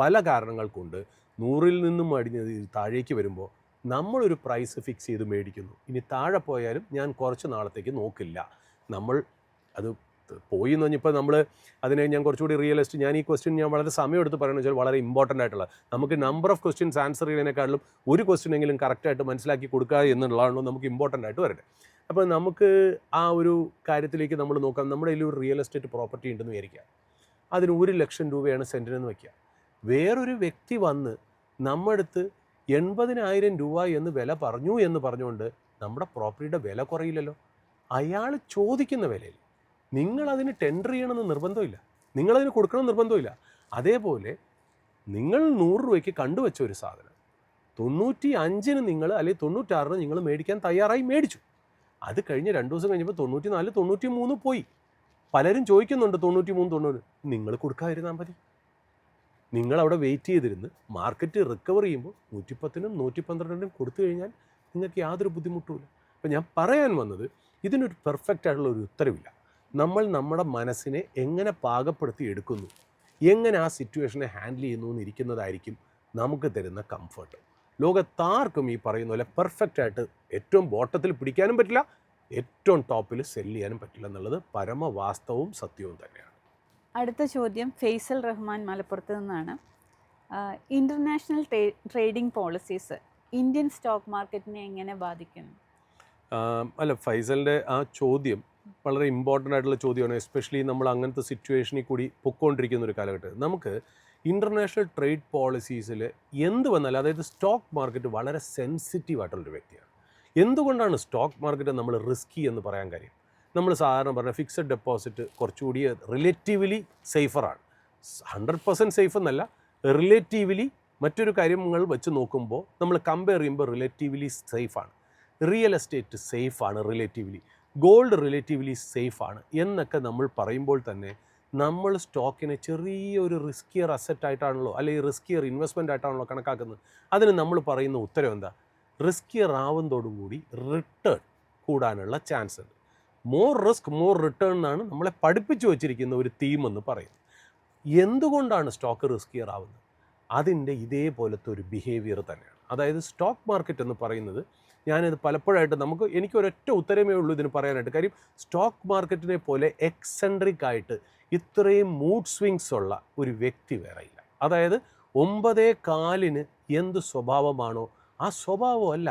പല കാരണങ്ങൾ കൊണ്ട് 100-ൽ നിന്നും അടിഞ്ഞത് താഴേക്ക് വരുമ്പോൾ നമ്മളൊരു പ്രൈസ് ഫിക്സ് ചെയ്ത് മേടിക്കുന്നു. ഇനി താഴെ പോയാലും ഞാൻ കുറച്ച് നാളത്തേക്ക് നോക്കില്ല. നമ്മൾ അത് പോയി എന്ന് പറഞ്ഞപ്പോൾ നമ്മൾ അതിനെ ഞാൻ കുറച്ചുകൂടി റിയലിസ്റ്റ്, ഞാൻ ഈ ക്വസ്റ്റ്യൻ ഞാൻ വളരെ സമയമെടുത്ത് പറയണമെന്ന് വെച്ചാൽ വളരെ ഇമ്പോർട്ടൻ്റ് ആയിട്ടുള്ള, നമുക്ക് നമ്പർ ഓഫ് ക്വസ്റ്റ്യൻസ് ആൻസർ ചെയ്യുന്നതിനേക്കാളും ഒരു ക്വസ്റ്റ്യനെങ്കിലും കറക്റ്റായിട്ട് മനസ്സിലാക്കി കൊടുക്കുക എന്നുള്ളതാണല്ലോ നമുക്ക് ഇമ്പോർട്ടൻ്റ് ആയിട്ട് വരട്ടെ. അപ്പോൾ നമുക്ക് ആ ഒരു കാര്യത്തിലേക്ക് നമ്മൾ നോക്കാം. നമ്മുടെ കയ്യിൽ ഒരു റിയൽ എസ്റ്റേറ്റ് പ്രോപ്പർട്ടി ഉണ്ടെന്ന് വിചാരിക്കുക. അതിന് 1,00,000 രൂപയാണ് സെൻറ്റിനെന്ന് വയ്ക്കുക. വേറൊരു വ്യക്തി വന്ന് നമ്മുടെ അടുത്ത് 80,000 രൂപ എന്ന് വില പറഞ്ഞു എന്ന് പറഞ്ഞുകൊണ്ട് നമ്മുടെ പ്രോപ്പർട്ടിയുടെ വില കുറയില്ലല്ലോ. അയാൾ ചോദിക്കുന്ന വിലയിൽ നിങ്ങളതിന് ടെൻഡർ ചെയ്യണമെന്ന് നിർബന്ധമില്ല, നിങ്ങളതിന് കൊടുക്കണമെന്ന് നിർബന്ധമില്ല. അതേപോലെ നിങ്ങൾ 100 രൂപയ്ക്ക് കണ്ടുവച്ച ഒരു സാധനം 95-ന് നിങ്ങൾ അല്ലെങ്കിൽ 96-ന് നിങ്ങൾ മേടിക്കാൻ തയ്യാറായി മേടിച്ചു. അത് കഴിഞ്ഞ് 2 ദിവസം കഴിഞ്ഞപ്പോൾ 94, 93 പോയി. പലരും ചോദിക്കുന്നുണ്ട് 93, 90. നിങ്ങൾ കൊടുക്കാതിരുന്നാൽ മതി. നിങ്ങളവിടെ വെയിറ്റ് ചെയ്തിരുന്ന് മാർക്കറ്റ് റിക്കവർ ചെയ്യുമ്പോൾ 110-നും 112-നും കൊടുത്തു കഴിഞ്ഞാൽ നിങ്ങൾക്ക് യാതൊരു ബുദ്ധിമുട്ടുമില്ല. അപ്പോൾ ഞാൻ പറയാൻ വന്നത്, ഇതിനൊരു പെർഫെക്റ്റ് ആയിട്ടുള്ള ഒരു ഉത്തരവില്ല. നമ്മൾ നമ്മുടെ മനസ്സിനെ എങ്ങനെ പാകപ്പെടുത്തി എടുക്കുന്നു, എങ്ങനെ ആ സിറ്റുവേഷനെ ഹാൻഡിൽ ചെയ്യുന്നു എന്നിരിക്കുന്നതായിരിക്കും നമുക്ക് തരുന്ന കംഫർട്ട്. ലോകത്താർക്കും ഈ പറയുന്ന പോലെ പെർഫെക്റ്റ് ആയിട്ട് ഏറ്റവും ബോട്ടത്തിൽ പിടിക്കാനും പറ്റില്ല, ഏറ്റവും ടോപ്പിൽ സെല് ചെയ്യാനും പറ്റില്ല എന്നുള്ളത് പരമവാസ്തവവും സത്യവും തന്നെയാണ്. അടുത്ത ചോദ്യം ഫെയ്സൽ റഹ്മാൻ മലപ്പുറത്ത് നിന്നാണ്. International trading policies Indian stock മാർക്കറ്റിനെ എങ്ങനെ ബാധിക്കുന്നു? അല്ല, ഫൈസലിൻ്റെ ആ ചോദ്യം വളരെ ഇമ്പോർട്ടൻ്റ് ആയിട്ടുള്ള ചോദ്യമാണ്. എസ്പെഷ്യലി നമ്മൾ അങ്ങനത്തെ സിറ്റുവേഷനിൽ കൂടി പൊയ്ക്കൊണ്ടിരിക്കുന്ന ഒരു കാലഘട്ടം. നമുക്ക് ഇൻ്റർനാഷണൽ ട്രേഡ് പോളിസീസിൽ എന്ത് വന്നാലും, അതായത് സ്റ്റോക്ക് മാർക്കറ്റ് വളരെ സെൻസിറ്റീവ് ആയിട്ടുള്ളൊരു വ്യക്തിയാണ്. എന്തുകൊണ്ടാണ് സ്റ്റോക്ക് മാർക്കറ്റ് നമ്മൾ റിസ്കി എന്ന് പറയാൻ കാര്യം? നമ്മൾ സാധാരണ പറഞ്ഞ ഫിക്സഡ് ഡെപ്പോസിറ്റ് കുറച്ചുകൂടി റിലേറ്റീവ്ലി സേഫറാണ്. 100% സേഫ് എന്നല്ല, റിലേറ്റീവ്ലി മറ്റൊരു കാര്യങ്ങൾ വെച്ച് നോക്കുമ്പോൾ നമ്മൾ കമ്പയർ ചെയ്യുമ്പോൾ റിലേറ്റീവ്ലി സേഫാണ്. റിയൽ എസ്റ്റേറ്റ് സേഫാണ് റിലേറ്റീവ്ലി, ഗോൾഡ് റിലേറ്റീവ്ലി സേഫാണ് എന്നൊക്കെ നമ്മൾ പറയുമ്പോൾ തന്നെ നമ്മൾ സ്റ്റോക്കിനെ ചെറിയൊരു റിസ്കിയർ അസറ്റായിട്ടാണല്ലോ, അല്ലെങ്കിൽ റിസ്കിയർ ഇൻവെസ്റ്റ്മെൻ്റ് ആയിട്ടാണല്ലോ കണക്കാക്കുന്നത്. അതിന് നമ്മൾ പറയുന്ന ഉത്തരം എന്താ? റിസ്കിയർ ആവുന്നതോടുകൂടി റിട്ടേൺ കൂടാനുള്ള ചാൻസ് ഉണ്ട്. മോർ റിസ്ക് മോർ റിട്ടേൺ എന്നാണ് നമ്മളെ പഠിപ്പിച്ചു വച്ചിരിക്കുന്ന ഒരു തീം എന്ന് പറയുന്നത്. എന്തുകൊണ്ടാണ് സ്റ്റോക്ക് റിസ്കിയർ ആവുന്നത്? അതിൻ്റെ ഇതേപോലത്തെ ഒരു ബിഹേവിയർ തന്നെയാണ്. അതായത് സ്റ്റോക്ക് മാർക്കറ്റ് എന്ന് പറയുന്നത്, ഞാനിത് പലപ്പോഴായിട്ട് എനിക്കൊരൊറ്റ ഉത്തരമേ ഉള്ളൂ ഇതിന് പറയാനായിട്ട്. കാര്യം സ്റ്റോക്ക് മാർക്കറ്റിനെ പോലെ എക്സെൻട്രിക് ആയിട്ട് ഇത്രയും മൂഡ് സ്വിങ്സ് ഉള്ള ഒരു വ്യക്തി വേറെ ഇല്ല. അതായത് 9:15 എന്ത് സ്വഭാവമാണോ ആ സ്വഭാവമല്ല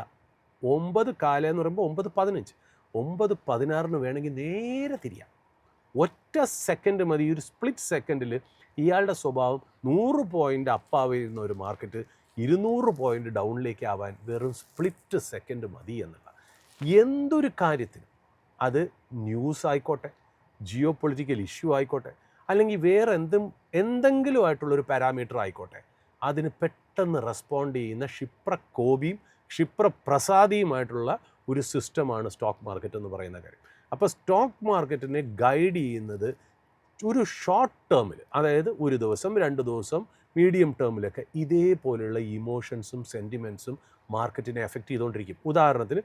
9:15 എന്ന് പറയുമ്പോൾ 9:15, 9:16 വേണമെങ്കിൽ നേരെ തിരിയാം. ഒറ്റ സെക്കൻഡ് മതി, ഒരു സ്പ്ലിറ്റ് സെക്കൻഡിൽ ഇയാളുടെ സ്വഭാവം 100 പോയിൻ്റ് അപ്പാവുന്ന ഒരു മാർക്കറ്റ് 200 പോയിൻ്റ് ഡൗണിലേക്ക് ആവാൻ വെറും സ്പ്ലിറ്റ് സെക്കൻഡ് മതി എന്നുള്ള. എന്തൊരു കാര്യത്തിനും, അത് ന്യൂസ് ആയിക്കോട്ടെ, ജിയോ പൊളിറ്റിക്കൽ ഇഷ്യൂ ആയിക്കോട്ടെ, അല്ലെങ്കിൽ വേറെ എന്തെങ്കിലും ആയിട്ടുള്ളൊരു പാരാമീറ്റർ ആയിക്കോട്ടെ, അതിന് പെട്ടെന്ന് റെസ്പോണ്ട് ചെയ്യുന്ന ക്ഷിപ്രകോപിയും ക്ഷിപ്രപ്രസാദിയുമായിട്ടുള്ള ഒരു സിസ്റ്റമാണ് സ്റ്റോക്ക് മാർക്കറ്റ് എന്ന് പറയുന്ന കാര്യം. അപ്പോൾ സ്റ്റോക്ക് മാർക്കറ്റിനെ ഗൈഡ് ചെയ്യുന്നത് ഒരു ഷോർട്ട് ടേമിൽ, അതായത് ഒരു ദിവസം 2 ദിവസം, മീഡിയം ടേമിലൊക്കെ ഇതേപോലെയുള്ള ഇമോഷൻസും സെൻറ്റിമെൻറ്റ്സും മാർക്കറ്റിനെ എഫക്റ്റ് ചെയ്തുകൊണ്ടിരിക്കും. ഉദാഹരണത്തിന്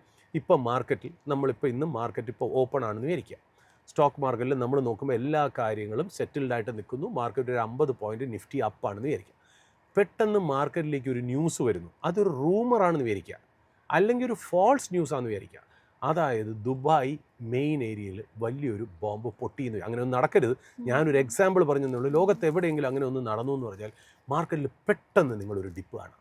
ഇന്ന് മാർക്കറ്റ് ഇപ്പോൾ ഓപ്പൺ ആണെന്ന് വിചാരിക്കുക. സ്റ്റോക്ക് മാർക്കറ്റിൽ നമ്മൾ നോക്കുമ്പോൾ എല്ലാ കാര്യങ്ങളും സെറ്റിൽഡായിട്ട് നിൽക്കുന്നു. മാർക്കറ്റ് ഒരു 50 പോയിൻറ്റ് നിഫ്റ്റി അപ്പാണെന്ന് വിചാരിക്കുക. പെട്ടെന്ന് മാർക്കറ്റിലേക്ക് ഒരു ന്യൂസ് വരുന്നു, അതൊരു റൂമറാണെന്ന് വിചാരിക്കുക, അല്ലെങ്കിൽ ഒരു ഫാൾസ് ന്യൂസാണെന്ന് വിചാരിക്കുക. അതായത് ദുബായ് മെയിൻ ഏരിയയിൽ വലിയൊരു ബോംബ് പൊട്ടിയെന്ന്. അങ്ങനെ ഒന്നും നടക്കരുത്, ഞാനൊരു എക്സാമ്പിൾ പറഞ്ഞെന്നുള്ളൂ. ലോകത്ത് എവിടെയെങ്കിലും അങ്ങനെ ഒന്ന് നടന്നു എന്ന് പറഞ്ഞാൽ മാർക്കറ്റിൽ പെട്ടെന്ന് നിങ്ങളൊരു ഡിപ്പ് കാണാം.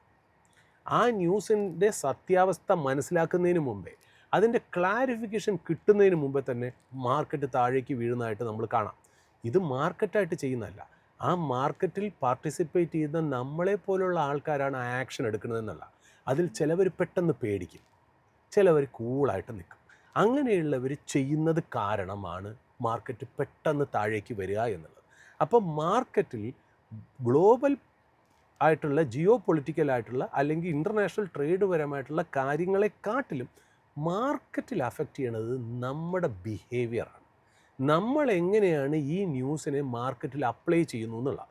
ആ ന്യൂസിൻ്റെ സത്യാവസ്ഥ മനസ്സിലാക്കുന്നതിന് മുമ്പേ, അതിൻ്റെ ക്ലാരിഫിക്കേഷൻ കിട്ടുന്നതിന് മുമ്പേ തന്നെ മാർക്കറ്റ് താഴേക്ക് വീഴുന്നതായിട്ട് നമ്മൾ കാണാം. ഇത് മാർക്കറ്റായിട്ട് ചെയ്യുന്നതല്ല, ആ മാർക്കറ്റിൽ പാർട്ടിസിപ്പേറ്റ് ചെയ്യുന്ന നമ്മളെപ്പോലുള്ള ആൾക്കാരാണ് ആ ആക്ഷൻ എടുക്കുന്നതെന്നല്ല. അതിൽ ചിലവർ പെട്ടെന്ന് പേടിക്കും, ചിലവർ കൂളായിട്ട് നിൽക്കും. അങ്ങനെയുള്ളവർ ചെയ്യുന്നത് കാരണമാണ് മാർക്കറ്റ് പെട്ടെന്ന് താഴേക്ക് വരിക എന്നുള്ളത്. അപ്പം മാർക്കറ്റിൽ ഗ്ലോബൽ ആയിട്ടുള്ള ജിയോ പൊളിറ്റിക്കലായിട്ടുള്ള അല്ലെങ്കിൽ ഇൻ്റർനാഷണൽ ട്രേഡ് പരമായിട്ടുള്ള കാര്യങ്ങളെക്കാട്ടിലും മാർക്കറ്റിൽ അഫക്റ്റ് ചെയ്യണത് നമ്മുടെ ബിഹേവിയറാണ്. നമ്മൾ എങ്ങനെയാണ് ഈ ന്യൂസിനെ മാർക്കറ്റിൽ അപ്ലൈ ചെയ്യുന്നു എന്നുള്ള.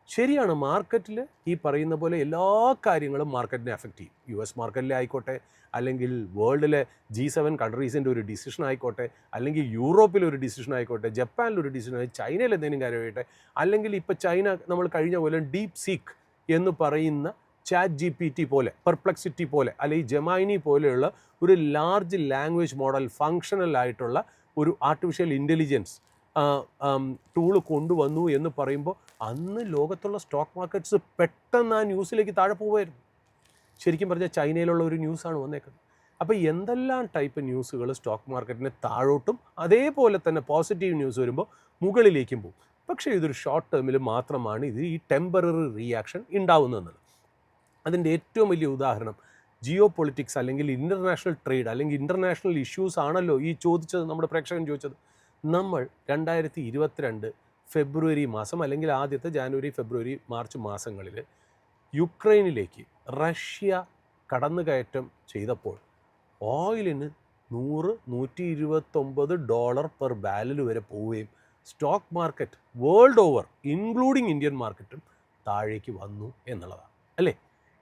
ശരിയാണ്, മാർക്കറ്റിൽ ഈ പറയുന്ന പോലെ എല്ലാ കാര്യങ്ങളും മാർക്കറ്റിനെ അഫക്റ്റ് ചെയ്യും. US മാർക്കറ്റിലെ ആയിക്കോട്ടെ, അല്ലെങ്കിൽ വേൾഡിലെ G7 കൺട്രീസിൻ്റെ ഒരു ഡിസിഷൻ ആയിക്കോട്ടെ, അല്ലെങ്കിൽ യൂറോപ്പിലൊരു ഡിസിഷൻ ആയിക്കോട്ടെ, ജപ്പാനിലൊരു ഡിസിഷൻ ആയി, ചൈനയിൽ എന്തെങ്കിലും കാര്യമായിട്ടെ, അല്ലെങ്കിൽ ഇപ്പോൾ ചൈന നമ്മൾ കഴിഞ്ഞ പോലെ ഡീപ് സീക്ക് എന്ന് പറയുന്ന ChatGPT പോലെ, പെർപ്ലക്സിറ്റി പോലെ, അല്ലെങ്കിൽ ജെമൈനി പോലെയുള്ള ഒരു ലാർജ് ലാംഗ്വേജ് മോഡൽ ഫങ്ഷണൽ ആയിട്ടുള്ള ഒരു ആർട്ടിഫിഷ്യൽ ഇൻ്റലിജൻസ് ടൂള് കൊണ്ടുവന്നു എന്ന് പറയുമ്പോൾ അന്ന് ലോകത്തുള്ള സ്റ്റോക്ക് മാർക്കറ്റ്സ് പെട്ടെന്ന് ആ ന്യൂസിലേക്ക് താഴെ പോവുമായിരുന്നു. ശരിക്കും പറഞ്ഞാൽ ചൈനയിലുള്ള ഒരു ന്യൂസാണ് വന്നേക്കുന്നത്. അപ്പോൾ എന്തെല്ലാം ടൈപ്പ് ന്യൂസുകൾ സ്റ്റോക്ക് മാർക്കറ്റിനെ താഴോട്ടും അതേപോലെ തന്നെ പോസിറ്റീവ് ന്യൂസ് വരുമ്പോൾ മുകളിലേക്കും പോകും. പക്ഷേ ഇതൊരു ഷോർട്ട് ടേമിൽ മാത്രമാണ് ഇത് ഈ ടെമ്പററി റിയാക്ഷൻ ഉണ്ടാവുന്നതെന്നുള്ളത്. അതിൻ്റെ ഏറ്റവും വലിയ ഉദാഹരണം ജിയോ പൊളിറ്റിക്സ് അല്ലെങ്കിൽ ഇൻ്റർനാഷണൽ ട്രേഡ് അല്ലെങ്കിൽ ഇൻ്റർനാഷണൽ ഇഷ്യൂസ് ആണല്ലോ ഈ ചോദിച്ചത്, നമ്മുടെ പ്രേക്ഷകൻ ചോദിച്ചത്. നമ്മൾ 2022 ഫെബ്രുവരി മാസം അല്ലെങ്കിൽ ആദ്യത്തെ ജാനുവരി, ഫെബ്രുവരി, മാർച്ച് മാസങ്ങളിൽ യുക്രൈനിലേക്ക് റഷ്യ കടന്നുകയറ്റം ചെയ്തപ്പോൾ ഓയിലിന് $129 പെർ ബാരൽ വരെ പോവുകയും stock market world over including Indian മാർക്കറ്റും താഴേക്ക് വന്നു എന്നുള്ളതാണ് അല്ലേ.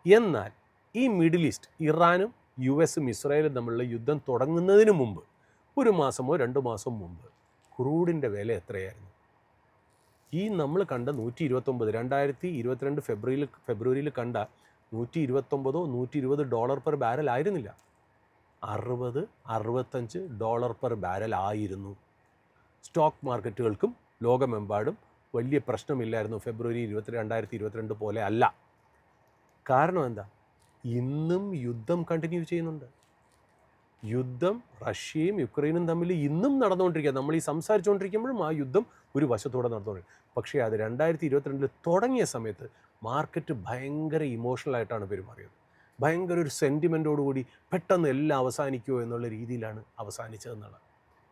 എന്നാൽ ഈ മിഡിൽ ഈസ്റ്റ്, ഇറാനും US-ഉം ഇസ്രായേലും തമ്മിലുള്ള യുദ്ധം തുടങ്ങുന്നതിന് മുമ്പ്, ഒരു മാസമോ 2 മാസം മുമ്പ് ക്രൂഡിൻ്റെ വില എത്രയായിരുന്നു? ഈ നമ്മൾ കണ്ട 129, 2022 ഫെബ്രുവരിയിൽ കണ്ട $129-120 പെർ ബാരൽ ആയിരുന്നില്ല, $60-65 പെർ ബാരൽ ആയിരുന്നു. സ്റ്റോക്ക് മാർക്കറ്റുകൾക്കും ലോകമെമ്പാടും വലിയ പ്രശ്നമില്ലായിരുന്നു ഫെബ്രുവരി 2022 പോലെ അല്ല. കാരണം എന്താ? ഇന്നും യുദ്ധം കണ്ടിന്യൂ ചെയ്യുന്നുണ്ട്. യുദ്ധം റഷ്യയും യുക്രൈനും തമ്മിൽ ഇന്നും നടന്നുകൊണ്ടിരിക്കുക. നമ്മൾ ഈ സംസാരിച്ചുകൊണ്ടിരിക്കുമ്പോഴും ആ യുദ്ധം ഒരു വശത്തോടെ നടന്നുകൊണ്ടിരിക്കും. പക്ഷേ അത് 2022 തുടങ്ങിയ സമയത്ത് മാർക്കറ്റ് ഭയങ്കര ഇമോഷണലായിട്ടാണ് പെരുമാറിയത്. ഭയങ്കര ഒരു സെൻറ്റിമെൻറ്റോടുകൂടി പെട്ടെന്ന് എല്ലാം അവസാനിക്കുമോ എന്നുള്ള രീതിയിലാണ് അവസാനിച്ചതെന്നുള്ളത്.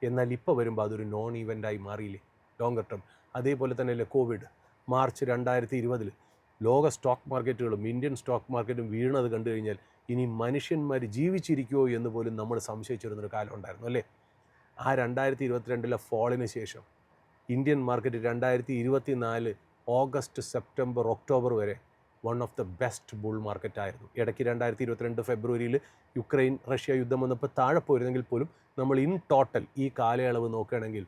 എന്നാൽ ഇപ്പോൾ വരുമ്പോൾ അതൊരു നോൺ ഈവൻ്റായി മാറിയില്ലേ ലോങ്ങർ ടേം. അതേപോലെ തന്നെയല്ലേ കോവിഡ്. മാർച്ച് 2020 ലോക സ്റ്റോക്ക് മാർക്കറ്റുകളും ഇന്ത്യൻ സ്റ്റോക്ക് മാർക്കറ്റും വീണത് കണ്ടു കഴിഞ്ഞാൽ ഇനി മനുഷ്യന്മാർ ജീവിച്ചിരിക്കുമോ എന്ന് പോലും നമ്മൾ സംശയിച്ചിരുന്നൊരു കാലം ഉണ്ടായിരുന്നു അല്ലേ. ആ 2022 ഫോളിന് ശേഷം Indian market 2024 August, September, October വരെ one of the best bull മാർക്കറ്റായിരുന്നു. ഇടയ്ക്ക് 2022 ഫെബ്രുവരിയിൽ യുക്രൈൻ റഷ്യ യുദ്ധം വന്നപ്പോൾ താഴെ പോയിരുന്നെങ്കിൽ പോലും നമ്മൾ ഇൻ ടോട്ടൽ ഈ കാലയളവ് നോക്കുകയാണെങ്കിൽ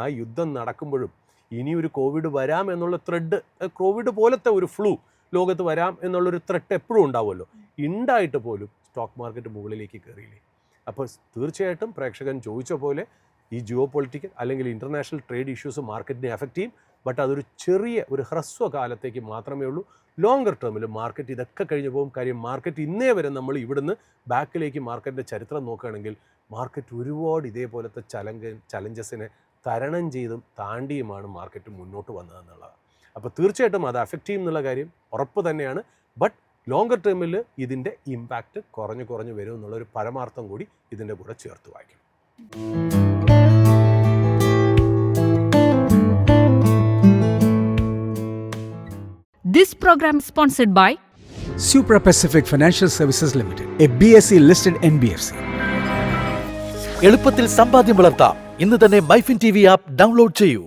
ആ യുദ്ധം നടക്കുമ്പോഴും ഇനിയൊരു കോവിഡ് വരാം എന്നുള്ള ത്രെഡ്, കോവിഡ് പോലത്തെ ഒരു ഫ്ലൂ ലോകത്ത് വരാം എന്നുള്ളൊരു ത്രെഡ് എപ്പോഴും ഉണ്ടാവുമല്ലോ, ഉണ്ടായിട്ട് പോലും സ്റ്റോക്ക് മാർക്കറ്റ് മുകളിലേക്ക് കയറിയില്ലേ. അപ്പോൾ തീർച്ചയായിട്ടും പ്രേക്ഷകൻ ചോദിച്ച പോലെ ഈ ജിയോ പൊളിറ്റിക്കൽ അല്ലെങ്കിൽ ഇൻ്റർനാഷണൽ ട്രേഡ് ഇഷ്യൂസ് മാർക്കറ്റിനെ അഫക്റ്റ് ചെയ്യും. ബട്ട് അതൊരു ചെറിയ ഒരു ഹ്രസ്വകാലത്തേക്ക് മാത്രമേ ഉള്ളൂ. ലോങ്ങർ ടേമിൽ മാർക്കറ്റ് ഇതൊക്കെ കഴിഞ്ഞ് പോകും. കാര്യം മാർക്കറ്റ് ഇന്നേ വരെ നമ്മൾ ഇവിടുന്ന് ബാക്കിലേക്ക് മാർക്കറ്റിൻ്റെ ചരിത്രം നോക്കുകയാണെങ്കിൽ മാർക്കറ്റ് ഒരുപാട് ഇതേപോലത്തെ ചലഞ്ചസിനെ തരണം ചെയ്തും താണ്ടിയുമാണ് മാർക്കറ്റ് മുന്നോട്ട് വന്നതെന്നുള്ളത്. അപ്പോൾ തീർച്ചയായിട്ടും അത് അഫക്റ്റ് ചെയ്യും എന്നുള്ള കാര്യം ഉറപ്പ് തന്നെയാണ്. ബട്ട് ലോങ്ങർ ടേമിൽ ഇതിൻ്റെ ഇമ്പാക്റ്റ് കുറഞ്ഞു വരും എന്നുള്ളൊരു പരമാർത്ഥം കൂടി ഇതിൻ്റെ കൂടെ ചേർത്ത് വായിക്കണം. This program is sponsored by Supra Pacific Financial Services Limited, a BSE listed NBFC. എളുപ്പത്തിൽ സമ്പാദ്യം വളർത്താം. ഇന്ന് തന്നെ മൈഫിൻ TV ആപ്പ് ഡൗൺലോഡ് ചെയ്യൂ.